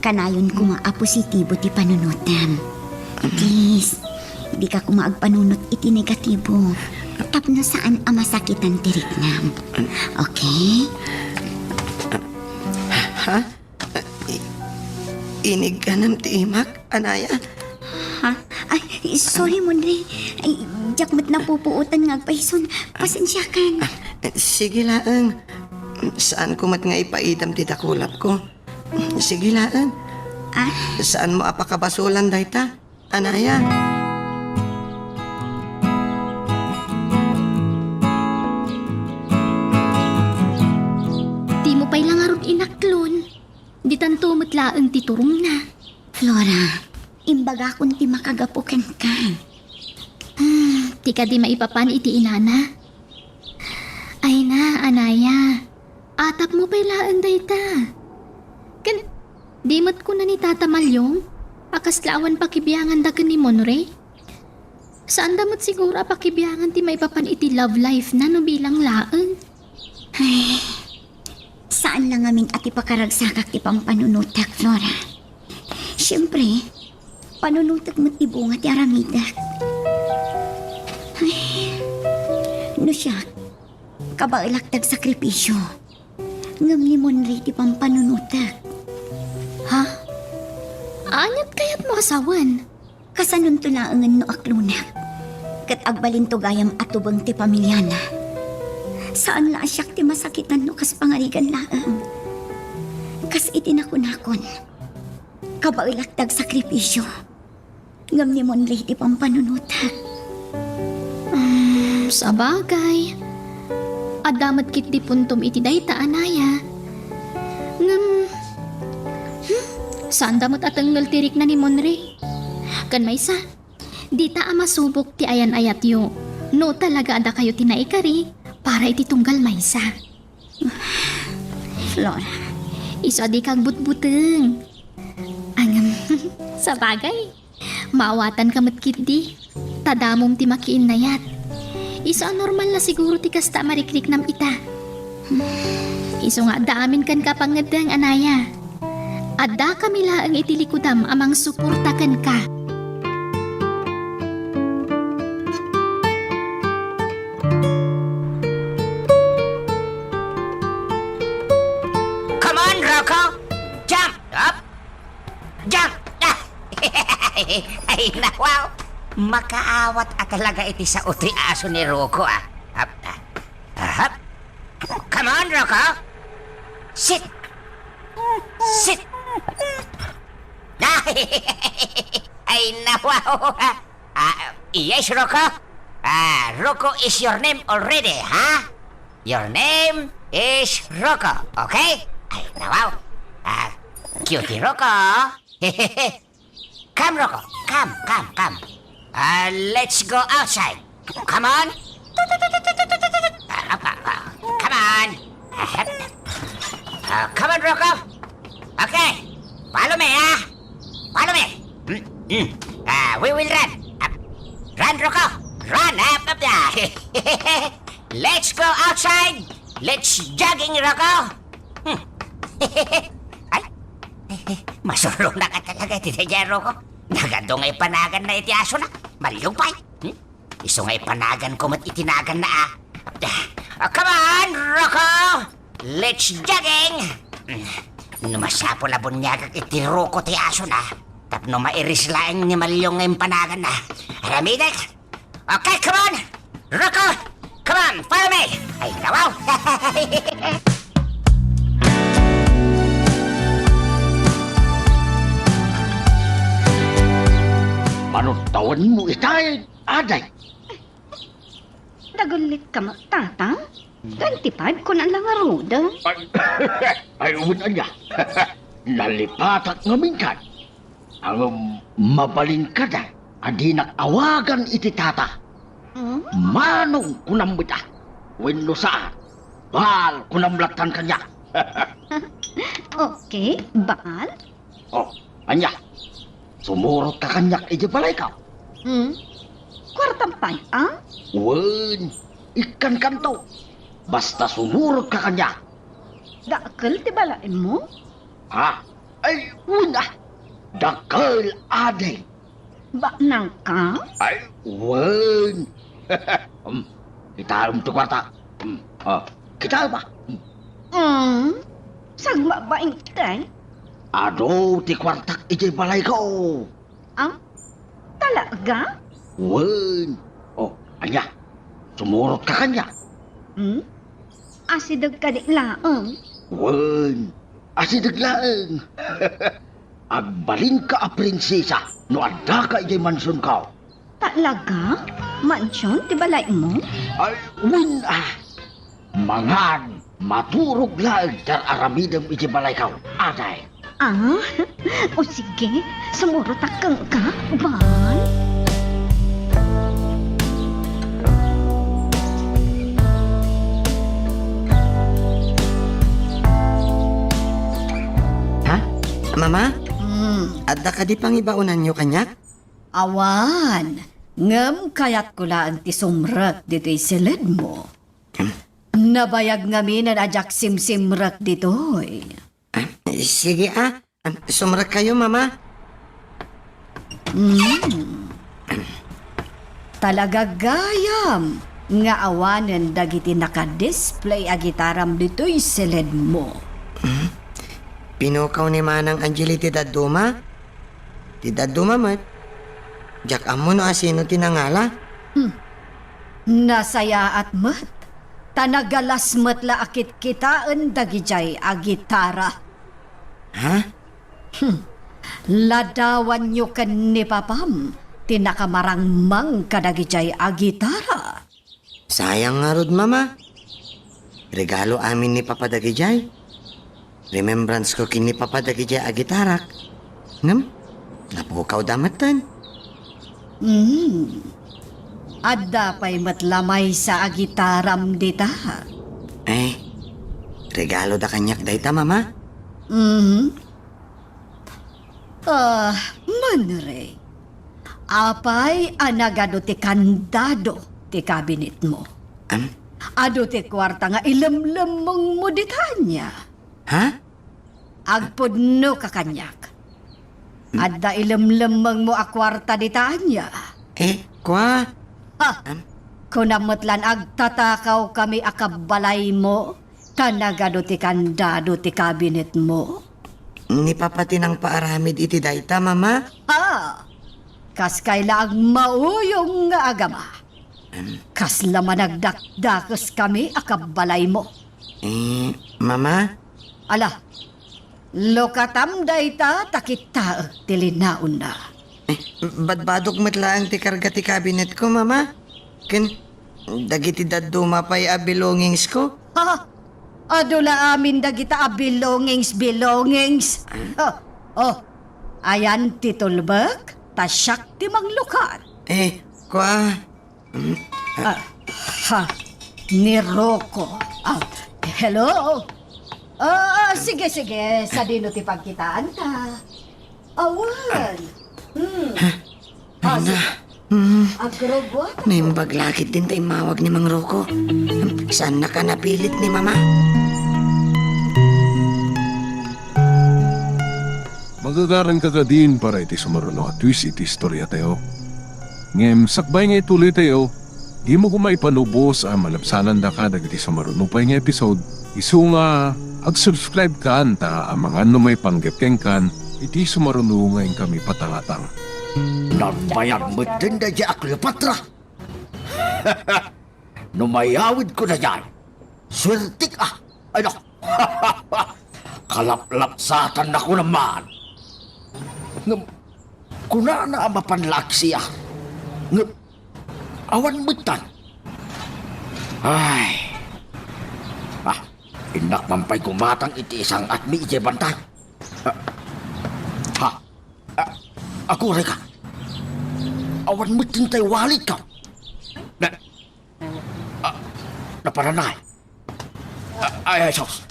Kanayon ko nga positibo ti panunutan. Please, di ka kumaagpanunot iti negatibo. Tapno saan ang masakitan ti riknam. Okay? Ha? Inig ka ng tiimak, anaya? Ha? Ay, sorry, Monre. Ay, jakmat na pupuutan nga agpaison. Pasensya kan. Sige laang. Saan ko mat nga ipaidam ti dakulap ko? Sige laang. Saan mo apakabasulan dayta, anaya? Di mo pa'y lang arog inaklon. Di tanto matlaang titurong na. Flora, imbaga kung ti makagapukan ka. Di ka di maipapan iti inana. Ay na, anaya. Atap mo pa'y laan dayta. Di mat ko na ni Tata Malyong. Akaslawan pakibiyangan dagan ni Monre. Saan damot siguro pakibiyangan ti maipapan iti love life na no bilang laan. Ay, saan lang amin ati pakaragsakak ti pang panunutak, Flora? Siyempre, panunutak mo't ibunga ti aramidak. Ay, no siya, kabailagtag sakripisyo. Ngam ni Monre ti pang panunutak. Ha? Anyat kaya't mo asawan? Kasanon to laangan no aklunak. Kat agbalin to gayam atubang ti pamilyana. Saan la asyak ti masakitan no kas pangarigan laang. Kas itinakon-akon. Kabailagtag sakripisyo. Ngam ni Monre ti pang panunutak. Sa bagay. Adamat kit di puntom iti dayta anaya. Ngam... Saan damot atang nultirik na ni Monre? Kan maysa, di ta masubok ti ayan ayat yo. No talaga ada kayo tinaikari para iti tunggal maysa. Flora, Iso di kag butbuteng. Angam, sa bagay, maawatan ka matkit di. Tadamom ti makiin na yat. Iso normal na siguro ti kasta marikrik nam ita. Iso nga daamin kan kapangadang anaya. Adda kami laang itilikudam amang suportakan ka. Come on, Rocco! Jump up! Jump! Ay, wow! Makaawat at talaga iti sa utri aso ni Rocco, Hap, hap. Come on, Rocco! Sit! Sit! Ay, wow! Yes, Rocco? Rocco is your name already, huh? Your name is Rocco, okay? Ay, wow! Cutie Rocco! Come, Rocco! Come! Let's go outside. Come on! Come on! Come on, Rocco! Okay! Follow me, Follow me! We will run! Run, Rocco! Run! Up there! Let's go outside! Let's jogging, Rocco! Ay! Masulong na ka talaga, Tita Rocco. Nagando nga'y panagan na iti aso na. Malupay. Iso nga'y panagan ko mat itinagan na, Come on, Rocco! Let's jogging! Numasapo na bunyagag iti Rocco ti aso na. Tapno mairis laeng ni Malyong ngayong panagan na. Aramidak! Okay, come on! Rocco! Come on, follow me! Ay, nawaw! Manutawan mo itay, aday. Dagulit ka magtatang? 25 ko na lang aruda. Ay, uwan niya. Nalipatak nga minkan. Ang mabaling ka na, adi nakawagan iti tata. Manong kunambita. wenno saan. Bahal kunamlatan kanya. Okay, baal? Oh, anya. Sumurot ka kanyak iji balay ka. Kwartang pay, ah? Wen, ikan kanto. Basta sumurot ka kanya. Dakal ti balain mo? Ha? Ay, una. Dakal aday. Ba nang ka? Ay, wen. Kita to kwarta. Kita ba? Sagma ba intay? Ado, ti kwartak iji balay ko. Ah? Talaga? Wen. Oh, anya. Sumurot ka kanya. Asidag ka di laang. Wen. Asidaglaeng. Agbalin ka a prinsesa no adda ka ijay mansyon ka. Talaga? Mansyon, ti balay mo? Ay, win Mangan, maturog laeng dar aramidang ijay balay ka. Aday. Ah? O sige, sumurot akang ka, bal? Ha? Mama? Adda ka di pang ibaunan nyo kanyak? Awan, ngam kayat ko lang ti sumrak dito'y silid mo. Nabayag ngamin na ajak simsimrak dito'y. Sige sumrak kayo mama. Talaga gayam nga awanen dagiti naka-display a gitaram dito'y silid mo. Pinukaw ni Manang Angeli ti Daduma? Ti Daduma mat? Jak amo no asino tinangala? Nasaya at mat. Tanagalas mat la akit kitaan dagijay a gitara. Ha? Ladawan nyo kan ni papam. Tinakamarangmang kadagijay a gitara. Sayang nga rod mama. Regalo amin ni Papa Dagijay. Remembrance ko kin ni Papa Dagijay a gitarak. Ngam? Napukaw damatan. Adda pa'y matlamay sa agitaram dita. Eh, regalo da kanyak dayta mama. Manre. Apay anagado ti kandado ti kabinet mo. Ado ti kwarta nga ilamlamang mo ditanya. Ha? Agpudno ka kanyak. Adda ilamlamang mo a kwarta ditanya. Kwa? Ha? Kunamutlan agtatakaw kami akabalay mo. Kanagado ti kandado ti kabinet mo. Ni Papa tinang paaramid iti dayta mama. Ha? Kas kaila ang mauyong nga agama. Kas laman nagdakdakas kami akabalay mo. Mama? Ala, lokatam dayta takita tilinaon na. Badbadok matlaang ti karga ti kabinet ko mama. Ken, dagiti Daduma pa'y a belongings ko. Ha? Adula amin dagita a belongings. Ayan titulbak, tasyak ti manglukat. Kwa? Ni Rocco. Hello? Sige, sa dino ti pagkitaan ka. Awan. Agrogwa. Naimbag lakit din tayo mawag ni Mang Rocco. Saan na ka napilit ni mama? Magagaran ka ka din para iti sumaruno at twist iti istorya tayo. Ngem, sakbay nga ituloy tayo, di mo kumaipanubos ang malapsanan da ka dagiti sumaruno pa nga episode. Isu nga, ag-subscribe ka anta ang mga may panggepkeng kan, iti sumaruno ngayon kami patangatang. Nagbayag mo din na di Cleopatra. Numayawid ko na yan. Swertik Ano? Kalaplapsatan na ko naman. Kuna na ang mapanlaksi awan mutan. Ay. Inak mampay kumatang iti isang at mi ije bantay. Ako reka. Awan mo tintay walit ka. na paranay. Ay, sos.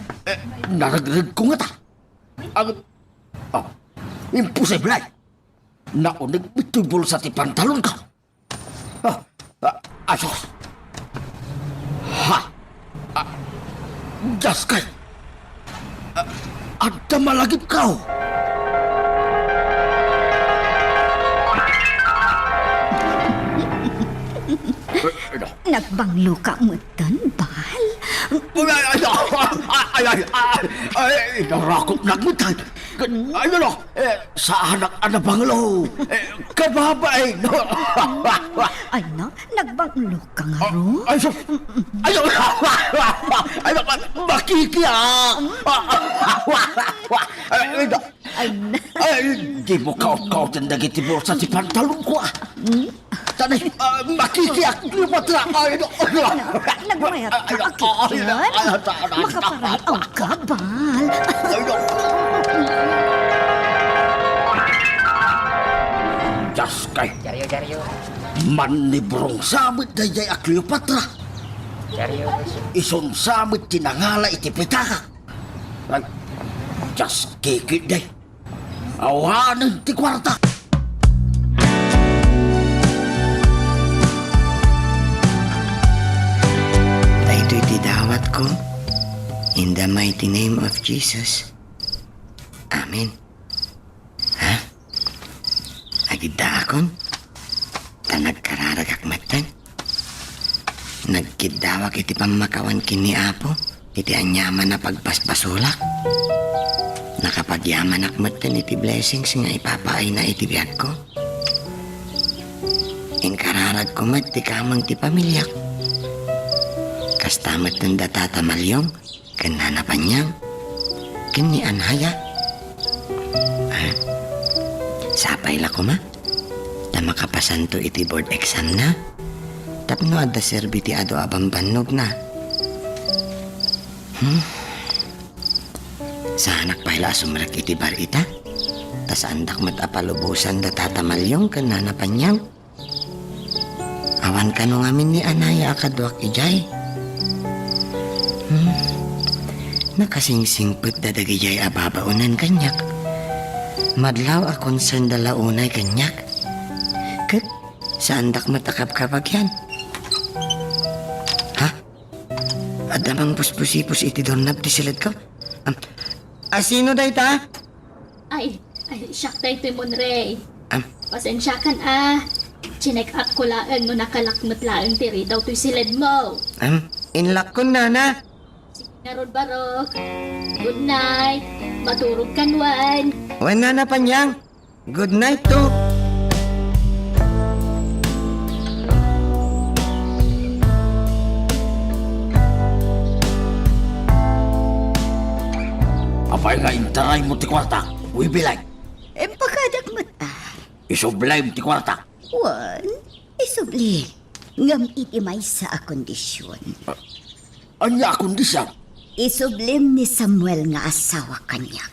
Naragrig ko nga ta. Ang... imposible. Naunig ito'y bulsa ti pantalon ka. Ay, sos. Ha? Diyas kay. Adda malagip ka. Nagbanglo ka mo tan, Bal? Narakot na ngutay. Ano no? Sa anak banglo. Kababay. Ay na, nagbanglo ka nga ro? Ay, sus! Ay, makikiya! Ay, di mo kaut-kaut ang nagitibor sa si pantalon ko, Tanay, makikiyak! Lumatra! Nagmayat ka, akikyan? Makaparayaw ka, Bal? Diyas kay Jaryo. manibrong samit na jay a Cleopatra. Jaryo. Ison samit tinangala iti pitaka. Ay, Diyas kikit day. Awanan ti kwarta. Ito'y tidawat ko. In the mighty name of Jesus. Amen. Ha? Agidda akon? Nagkararagak matan. Nagkidawak iti pamakawan kini Apo. Iti anyaman na pagpaspasulak. Nakapagyaman akmatan iti blessings nga ipapaay na iti biyag ko. Inkararag ko mat ti kamang ti pamilyak. Kastamat ng datatamalyong, kananapanyang, kini anhaya. Sapay la ko ma, na makapasanto iti board exam na, tapno adda serbi ti ado abang bannog na. Sa anak pala sumrak iti bar ita, tas andak mat apalubusan datatamalyong, kananapanyang. Awan ka no ngamin ni anaya akadwak ijay. Nakasingsingput dadagijay ababaunan kanyak. Madlaw akong sandalaunay kanyak. Kat, saan dak matakap-kapag yan? Ha? Adamang puspusipus iti dornap ti silid ko? Sino day ta? Ay, siyak tayo ito mo, Ray. Am? Pasensya kan, Chinek up ko laang no nakalakmat laang tiri daw to'y silid mo. Inlock ko na. Narod barok. Good night. Maturog kan, Wan. Wala na panyang. Good night to. Apay nga intaray mo ti kwarta. Wibilay. Pagkadak mata. Isublay mo ti kwarta. Wan, isubli. Ngam iti may sa kondisyon. Anya kondisyon? Isublim ni Samuel nga asawa kanya.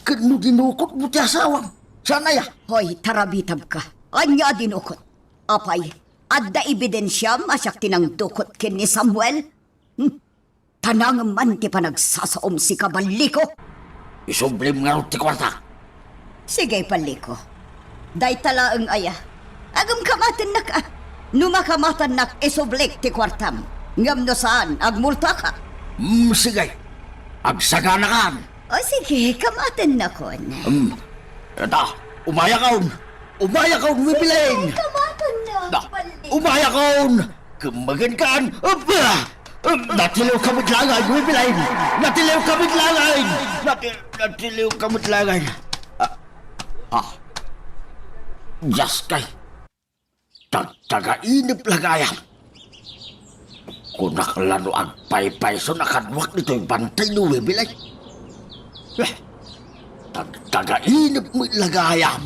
Kano dinukot mo ti asawang? Sana ya? Hoy, tarabitab ka. Anya dinukot. Apay, adda ebidensya masyak tinang dukot kin ni Samuel. Tanang man ti panagsasaom si kabaliko. Isublim nga rin ti kwarta. Sige, paliko. Day tala ang aya. Agam kamatan na ka. Numakamatan nak isublik ti kwartam. Ngam no saan, agmulta ka. Sige. Agsagana kan. O sige, kamatan na kon. Eta, umaya kaon. Umaya kaon, wibilain. Kamatan na, Umaya kaon. Kemagan kan. Natiliw kamit langay, wibilain. Natiliw kamit langay. Natiliw kamit langay. Just kay. Taga-inip lagayam. Kung nakalano ang paypay so nakadwak nito'y bantay no wibilay. Taga-inip mo lagayam.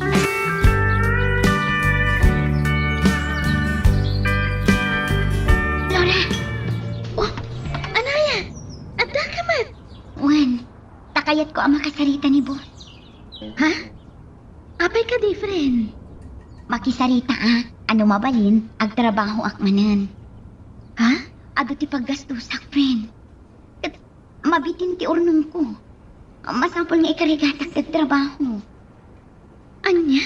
Laura! Oh, Anaya! Adda ka man! Wan, takayat ko ang makasarita ni boss. Ha? Apay ka different. Makisarita Ano mabalin, agtrabaho akmanan. Ha? ado ti paggastusak, friend. Kat mabitin ti urnong ko. Masapol nga ikarigatak kat trabaho. Anya?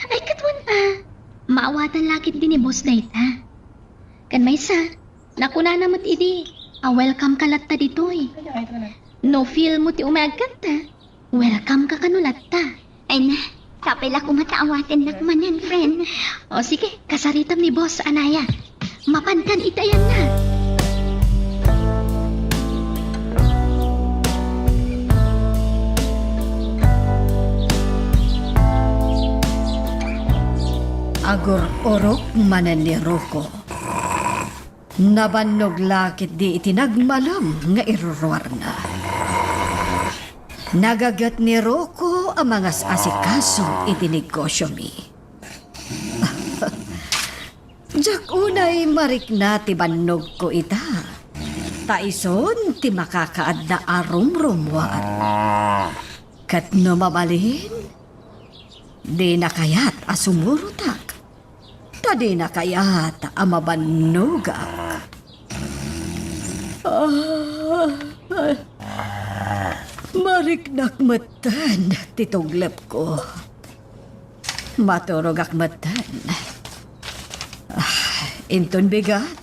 Ay, katwan maawatan lakit din ni boss dayta. Kan may sa, nakuna namat idi. Welcome ka latta ditoy. No feel mo ti umagkat ta. Welcome ka kanulat ta. Ay na, kapila ko mataawatin nakmanan, friend. O sige, kasaritam ni boss Anaya. Mapankan itayan na. Agor orok mananiro ko. Nabannog lakit di itinagmalam nga irurwar na. Nagagat ni Rocco ang mga asikaso itinegosyo mi. Jak unay marik na ti bannog ko ita. Taison ti makakaad na arum-rumwan. Kat no mabalin, di na kayat asumurutak. Ta di na kayat amabanogak. Mariknak matan, tituglap ko. Maturog ak matan. Inton bigat.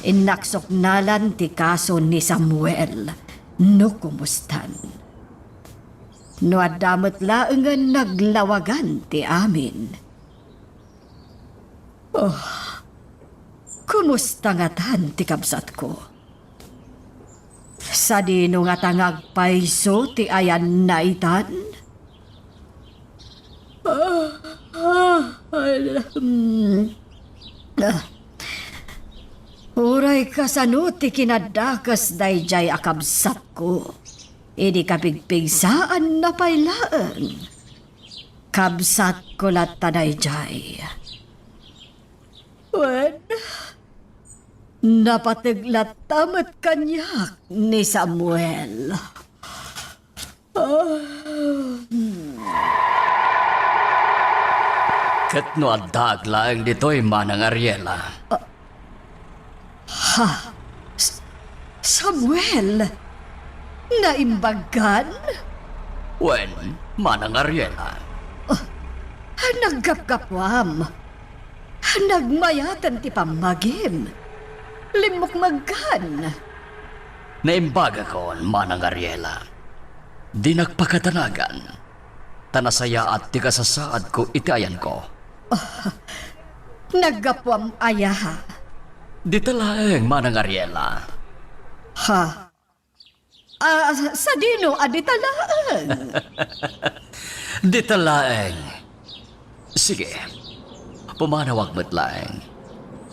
Inaksok nalan ti kaso ni Samuel. No kumustan. No adamot laengan naglawagan ti amin. Oh, kumusta nga tan ti kabsat ko? Sa dino nga tangag paiso ti ayan na itan? Uray kasano ti kinadakas dayjay akabsat ko. Idi kapigpigsaan na pailaan. Kabsat ko latta dayjay. Wen, napatiglat tamat kanyak ni Samuel. Kat no adag lang dito'y manang Ariela. Samuel, naimbagan? Wen, manang Ariela. Naggapgapwam. Nagmayatan ti pamagim. Limok magkan. Naimbaga ko, manang Ariela. Di nagpakatanagan. Tanasaya at ti kasasaad ko itayan ko. Naggapwam ayaha. Di talaeng, manang Ariela. Ha? Sa dino aditalaan. Di talaeng. Sige, pumanawag mo't laeng.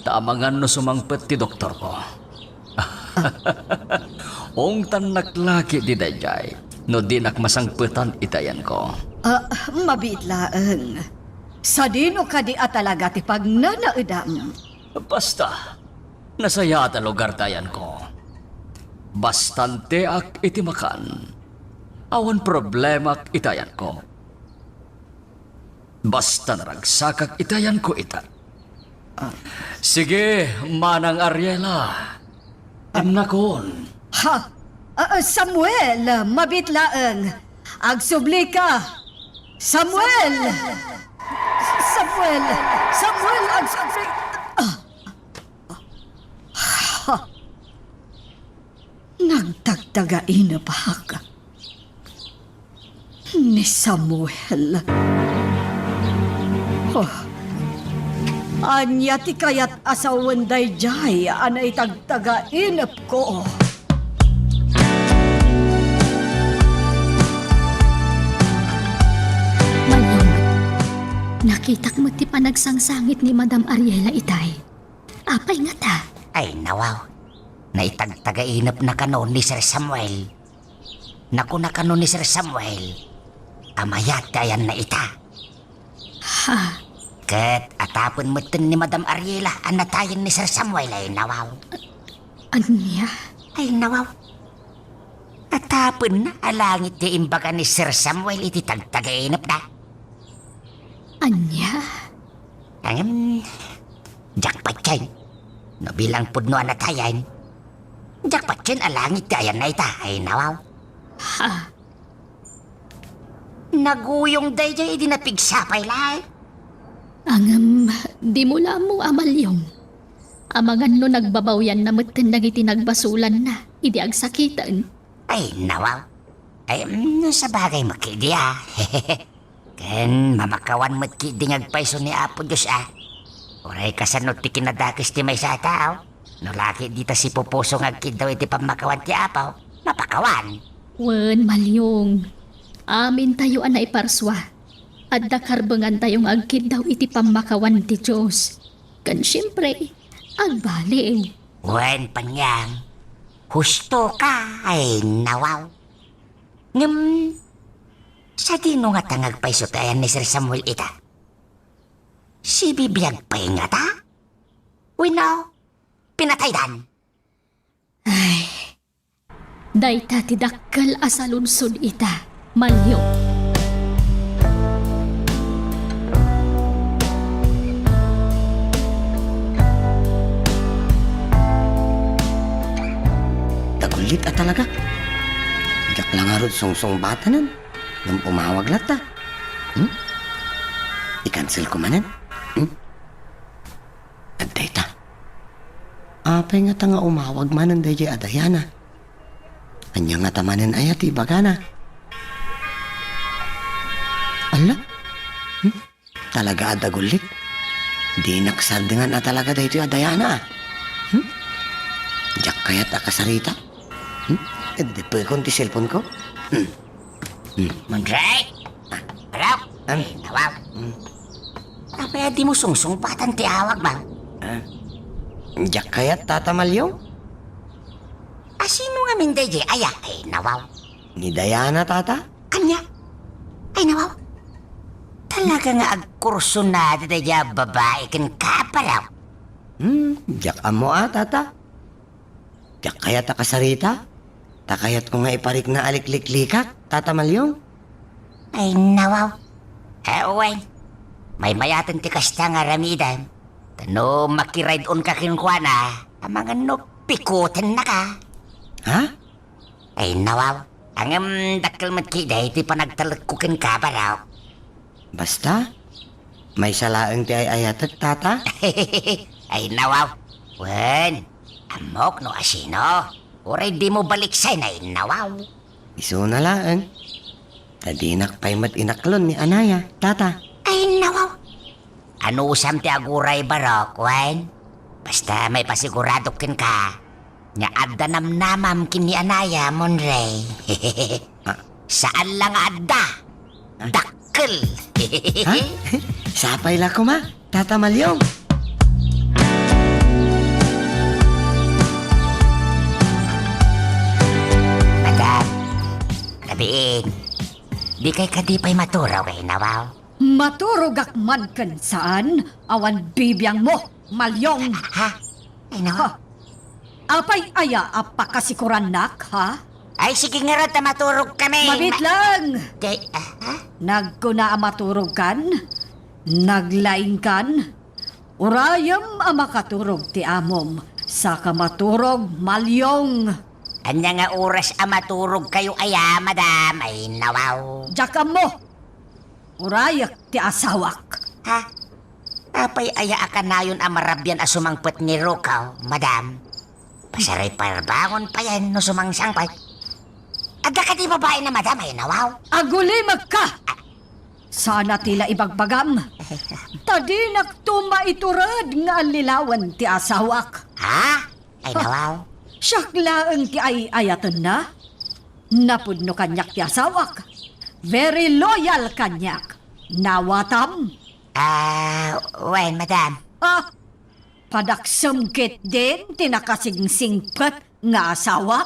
Tamangan no sumangpet ti doktor ko. Ong tanaklaki di dayjay, no di nakmasangpetan itayan ko. Mabitlaan. Sa dino ka di atalaga ti pagnanaedam. Basta, nasaya ta lugar tayan ko. Bastante ak iti makan. Awan problema ak itayan ko. Basta naragsakak itayan ko ita. Sige, manang Ariela. Annakon. Ha? Samuel, mabitlaan. Agsubli ka. Samuel! Samuel! Samuel, agsubli. Nagtagtagain na bahag ni Samuel. Anya ti kayat asawan dayjay anay tagtagainap ko. Malyong, nakitak mo ti panagsangsangit ni Madam Ariela itay. Apay nga ta. Ay, nawaw. Naitagtagainap na kanon ni Sir Samuel. Naku na kanon ni Sir Samuel. Amayat dayan na ita. Ha? Kat atapon mo ni Madam Ariela ang natayan ni Sir Samuel ay nawaw. Anya? Ay nawaw. Atapon na alangit di imbaga ni Sir Samuel iti tagtagainap na. Anya? Jackpot yan. No bilang pudno na tayan. Jak patsin alangit tayan na ita ay nawaw. Ha? Naguyong day jay di napigsapay lahat. Di mo mo amalyong. Amangan no nagbabawyan na mutin nang itinagbasulan na, idi agsakitan. Ay nawaw. Ay sa bagay makidi ah. Ken mamakawan mo't kidi ngagpaiso ni Apo Diyos ah. Oray kasanot ti kinadakis ti may sa tao. No laki dita si Pupuso ngagkid daw iti pamakawan ti Apaw. Mapakawan. Wen, malyong. Amin tayo anay parswa. At dakarbangan tayong agkid daw iti pamakawan ti Diyos. Kan siyempre, agbaliw. Wen panyang. Husto ka ay nawaw. Ngam, sa dino nga tangagpaiso tayan ni Sir Samuel ita. Si bibiyag pa nga ta? Wino, pinataydan. Ay, dayta ti dakkel asalunsod ita, malyong. Tagulit talaga. Jak lang arod sungsong batanan. Nang umawag lata. I-cancel ko manan. Aday ta. Apay nga ta nga umawag manan dahi adayana. Anya nga tamanan ayat ibagana. Ala? Talaga adagulit. Di naksaldingan na talaga dahi adayana. Jak kayat akasarita. Di pa konti cellphone ko. Mondray! Harap! Nawaw. Apay di mo sungsong batan ti awag ba? Jak kayat Tata Malyong? Asino nga minday di aya ay nawaw. Ni Diana, Tata? Anya? Ay nawaw. Talaga nga agkurso na di babae kan kaparaw. Jak amo Tata. Jak kayat akasarita? Takayat ko nga iparik na alikliklikat, Tata Malyong? Ay nawaw. Uway. May mayatan ti kasta nga ramidan. Tano makiride on ka kinkwana. Amang ano pikutin na ka. Ha? Ay nawaw. Ang dakil matkiday ti panagtalagkukin ka ba raw? Basta, may salaang ti ay ayatag, Tata? Ay nawaw. Wen, amok no asino. Uray di mo baliksay na inawaw. Iso na lang. Tadinak pa'y mat-inaklon ni Anaya, Tata. Ay nawaw. Ano usam ti aguray barok, Wen? Basta may pasigurado kin ka. Nga adda namnamam kin ni Anaya, Monray. Saan lang adda? Dakkel. Ha? Sapay la ko ma, Tata Malyong. Madam, labiin. Di kay kadipay maturaw kay nawaw. Maturugak man kan saan, awan bibiyang mo, Malyong. Ha? Ay nawaw. Apay aya apakasikuran nak, ha? Ay sige nga ron, maturog kami. Mabit lang. Ha? Nagkuna maturog kan, naglaing kan, urayam makaturog ti amom, sa kamaturog Malyong. Anya nga oras maturog kayo aya, madam. Ay nawaw. Jakam mo, urayak ti asawak. Ha? Apay aya akanayon amarabyan sumangpet ni Rokaw, madam. Pasaray parbangon pa yan no sumangsangpay. Adda ka di babae na madam ay nawaw. Agulimag ka! Sana tila ibagbagam. Tadi nagtuma iturad nga lilawan ti asawak. Ha? Ay nawaw. Syakla ang ti ay ayatan na. Napudno kanyak ti asawak. Very loyal kanyak. Nawatam. Wen, madam. Padaksumkit din tinakasingsingpet nga asawa.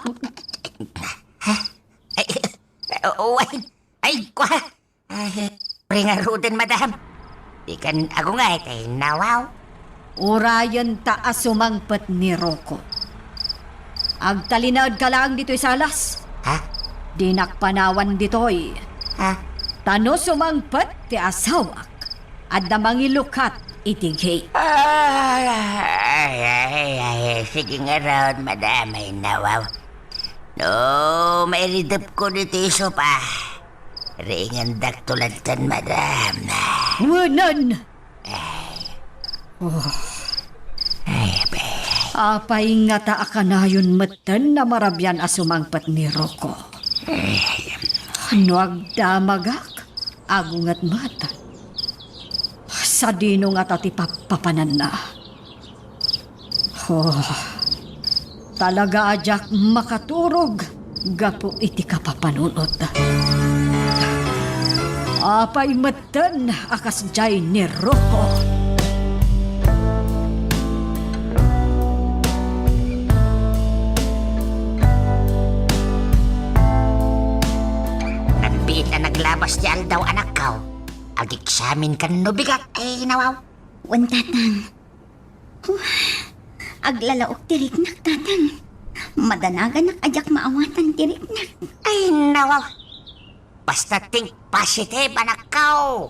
Wen, ay kwa. Ringaruden, madam. Ikan ako nga kay nawaw. Urayan ta asumangpet ni Roko. Agtalinaod ka lang dito'y salas. Ha? Di nakpanawan dito'y. Ha? Tano sumangpet ti asawak. At damangilukat itighi. Sige nga ron, madam, ay nawaw. No, may ridap ko dito iso pa. Ringan daktulad tan, madam. Wanan! Ay, be. Apay nga ta akanayon matan na marabyan asumangpat ni Rocco. Nuagdamagak, agungat mata. Sa dino nga tati papanan na. Talaga ajak makaturog, gapo iti kapapanunot. Apay matan akas jay ni Rocco. Nagbiit na naglabas di aldaw anak kaw. Ag-examine kan no bigat ay nawaw. Wan tatang. Aglalaok tiriknak tatang. Madanagan nak ajak maawatan tiriknak. Ay nawaw. Basta think positive anak kaw.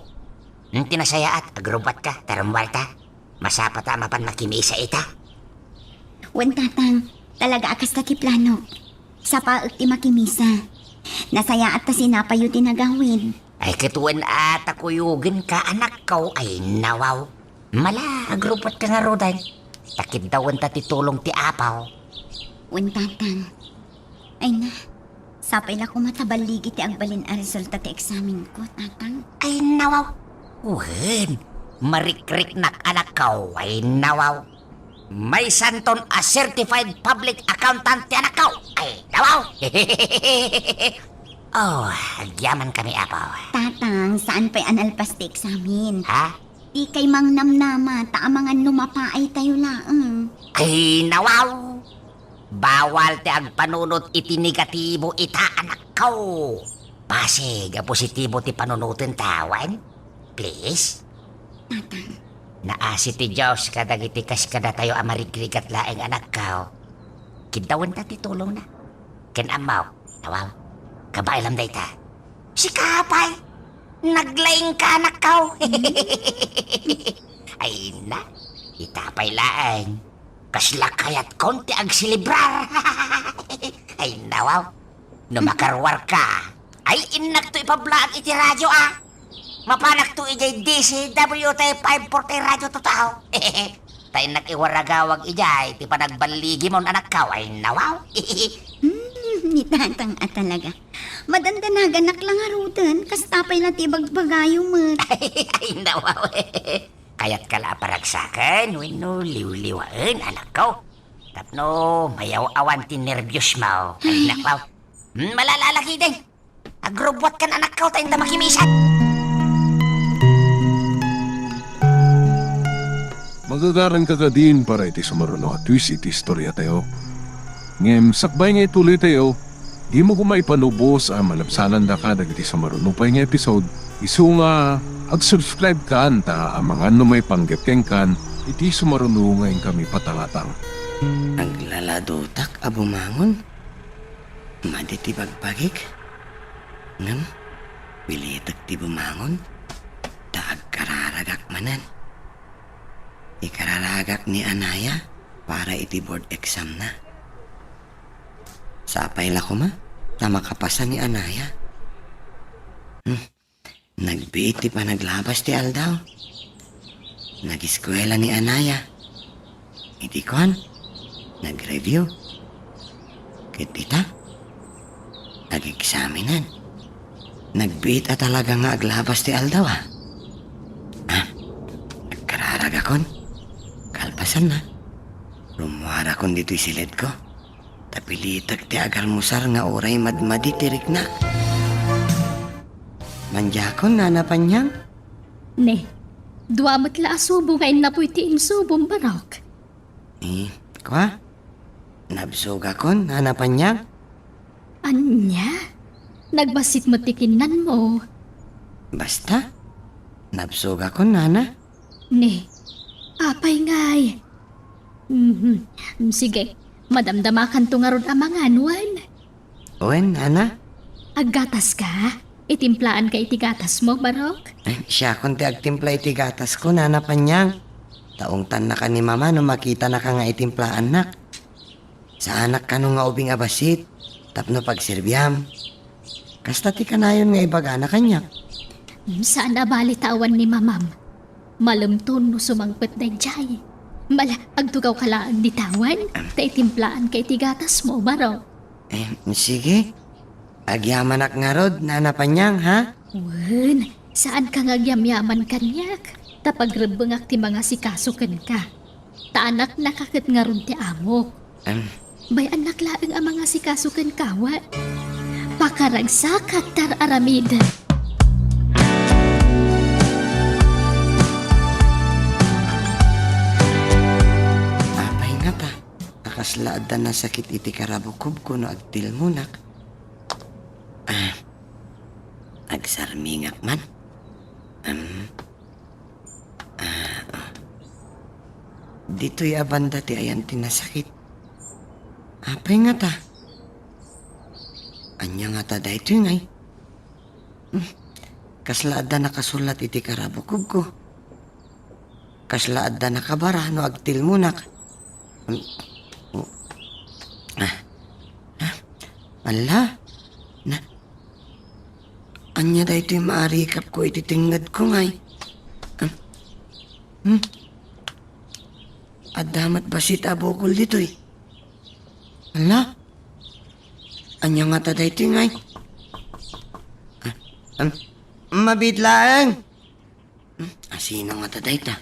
Tinasaya at agrubat ka, taramwal ta. Masapa ta mapan makimisa ita. Wan tatang, talaga akas ta ti plano. Sa paag ti makimisa. Nasaya at ta sinapayo tinagawin. Ay katuan at akuyugin ka anak kaw ay nawaw. Mala, agrupat ka nga rodan. Takid dawan ta titulong ti apaw. Wan tatang. Ay na, sapay na ko matabaligi ti agbalin a resulta ti examen ko, tatang. Ay nawaw. Uwan, marikrik nak anak kaw ay nawaw. May santon a certified public accountant ti anak kaw ay nawaw. Oh, agyaman kami apaw. Tatang, saan pa'y analpas ti examen? Ha? Di kay mang namnama, taamangan lumapa ay tayo laang. Ay nawaw. Bawal ti agpanunot iti negatibo ita anak kaw. Pasig a positibo ti panunutin tawan. Please? Tatang, Naasi ti Diyos kadagiti kas kada tayo amarigrigat laeng anak kaw. Kintawan ta ti tulong na. Ken amaw, nawaw. Kabailam day ta. Si Kapay, naglaing ka anak kaw. Ay na, itapay laeng. Kasla kayat konti ag silibrar. Ay nawaw, numakarwar ka. Ay inak to ipablaag iti radyo Mapanak to ijay DCWT 540 radyo to tao. Tay nakiwaragawag ijay, ti panagbaligi mon anak kaw ay nawaw. ni tatang at talaga. Madandanagan naklang harutan, kastapay na tibagbagayo mo. Ay nawaw. Kaya't kala paragsakan, wino liw-liwaan anak ko. Tapno, mayaw awan ti nervyos mo. Ay nakaw. Malalalaki din. Agrobot kan anak ko tayong tamakimisan. Magagaran ka ka din para iti sumaruno at twist iti istorya tayo. Ngem, sakbay nga ituloy tayo, di mo kumay panubos ang malapsanan da ka dagiti sumaruno pa nga episode. Isu nga, ag-subscribe ka anta ang mga may panggepkeng kan, iti sumaruno ngayon kami patangatang. Naglaladotak abumangon. Maditi pagpagik. Ngam, bilitak ti bumangon. Taag kararagak manan. Ikararagak ni Anaya para iti board exam na. Sapay la ko ma, na makapasa ni Anaya. Nagbiit ti pa naglabas ti Aldaw. Nag-eskwela ni Anaya. Iti kon, nag-review. Kitita, nag-examinan. Nagbiit at talaga nga aglabas ti Aldaw nagkararaga kon. Kalpasan na. Rumuara kon dito'y silid ko. Tapilitag ti agalmusar nga oray madmadi tirik na. Manjakon nanapan niyang. Ne, duwamat la asubo ngayon na po iti insubong barok. Kwa? Nabsuga kon nanapan niyang. Anya? Nagbasit mo tikinan mo. Basta? Nabsuga kon nana. Ne, apay ngay. Sige, madamdamakan to nga ron ang mga anuan. Owen, nana? Aggatas ka? Itimplaan ka iti gatas mo, Barok? Siya konti agtimpla iti gatas ko, nanapan niyang. Taong tan na ka ni mama no makita na ka nga itimplaan nak. Sa anak ka no nga ubing abasit, tapno pagsirbiyam. Kasta ti kanayon nga ibaga na kanya. Saan na balitawan ni mamam? Malamton no sumangpet na jay. Mala, agtugaw ka lang di tawan, ta itimplaan kay tigatas mo, Barok. Sige. Agyaman ak nga rod, nanapan niyang, ha? Wen, saan ka nga yaman kanyak? Tapagrebengak ti mga sikasukan ka. Ta anak nakakit nga ron ti amo. May anak laeng ang mga sikasukan kawa. Pakaragsakat tar aramid. Apay nga ta. Akaslaad na sakit iti karabukob ko no agtil munak. Agsarmingak man. Dito'y abanda ti ayan tinasakit. Apay nga ta. Anya nga ta dahito ngay. Kaslaad na nakasulat iti karabukob ko. Kaslaad na nakabara no agtil munak. Ala. Anya dahito'y maarikap ko iti tingad ko ngay. Adamat basit abukol dito'y. Ala. Anya nga ta dahito'y ngay. Mabitlaang. Asino nga ta dahita?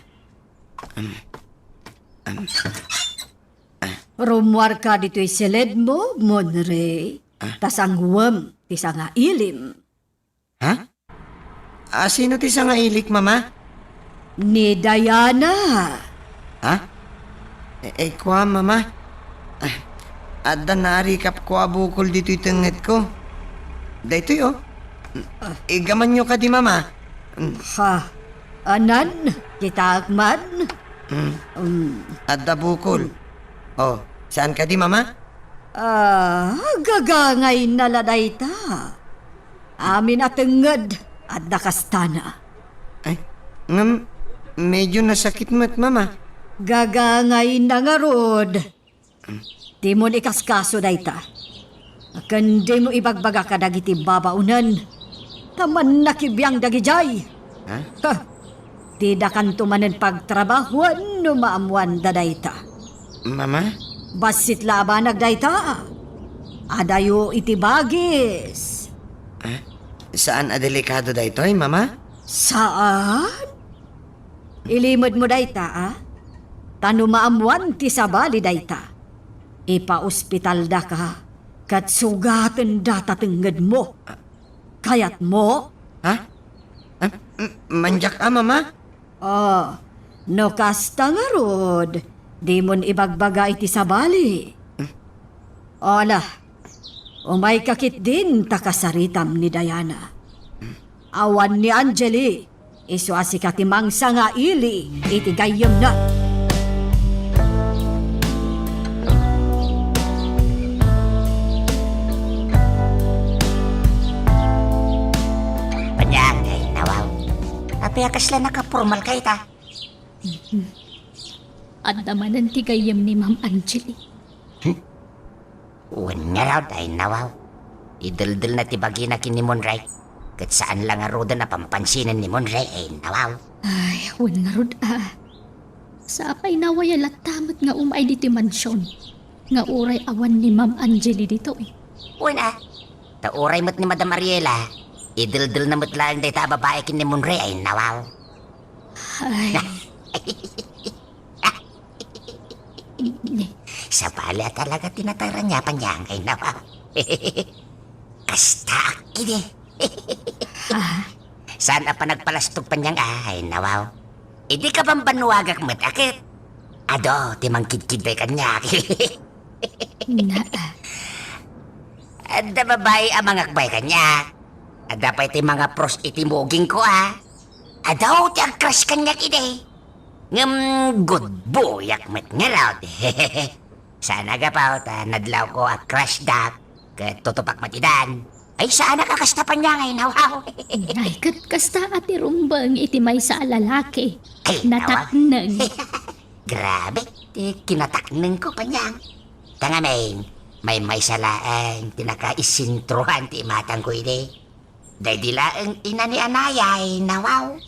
Rumwar ka dito'y silid mo, Monrey. Tas ang huwam, tisa nga ilim. Ha? Sino ti sa nga ilik, mama? Ni Diana. Ha? Kwa, mama? Adda naarikap ko abukol dito'y tengit ko. Dahito'y, oh. Igaman nyo ka di, mama. Ha? Anan? Kita akman? Adda bukol. Oh, saan ka di, mama? Gagangay na laday ta. Amin at tengad at nakastana. Ay, medyo nasakit mo't, mama. Gagangay na nga rod. Di mo ikaskaso day ta. Akan di mo ibagbaga ka dagiti babaunan. Taman nakibiyang dagijay. Ha? Di da kan tumanen pagtrabahuan no maamuan daday ta. Mama? Basit labanag day ta. Adayo iti bagis. Saan adelikado da ito'y, mama? Saan? Ilimod mo day ta, Tano maamuan ti sabali day ta. Ipa-ospital da ka. Kat sugaten da tatengged mo. Kayat mo? Ha? Manjak mama? No kasta nga rod. Di mon ibagbaga iti sabali. Ola, umay kakit din takasaritam ni Diana. Awan ni Angeli, isuasi ka timangsa nga ili, iti gayam na. Panyang ay nawaw. Apiakas lang nakapormal kayo ta. At damanan ti gayam ni Ma'am Angeli. Uwan nga raw ay nawaw. Idaldal na tibagi na kini Monray. Kat saan lang nga roda na pampansinan ni Monray ay nawaw. Ay, wen nga rod Sa apay naway latamat nga umay diti mansyon. Nga uray awan ni Ma'am Angeli dito eh. Una, tauray mo't ni Madam Mariela. Idaldal na mo't lang day ta babae kini Monray ay nawaw. Ay, Sa pala talaga tinatara niya panyang ay nawaw. Kasta ini. Saan pa nagpalastog panyang ay nawaw. Idi ka bang banuwagak mo't akit? Ado, timang kidkid day kanya. Ada babae ang mga akbay kanya. Ada pa iti mga pros itimoging ko Adaw, ti ang crush kanya kide. Good boy, akmet nga raw. Sana ka pa, nadlaw ko a crush dak. Kat tutupak matidan. Ay, saan nakakastapan niya ngayon, nawaw? Ay, kasta ati rumbang iti may sa lalaki. Ay, nawaw. Nataknag. Grabe, kinataknang ko pa niya. Tanga may salaan, tinakaisintruhan ti matang ko ide. Dahil dilaang ina ni Anayay, nawaw.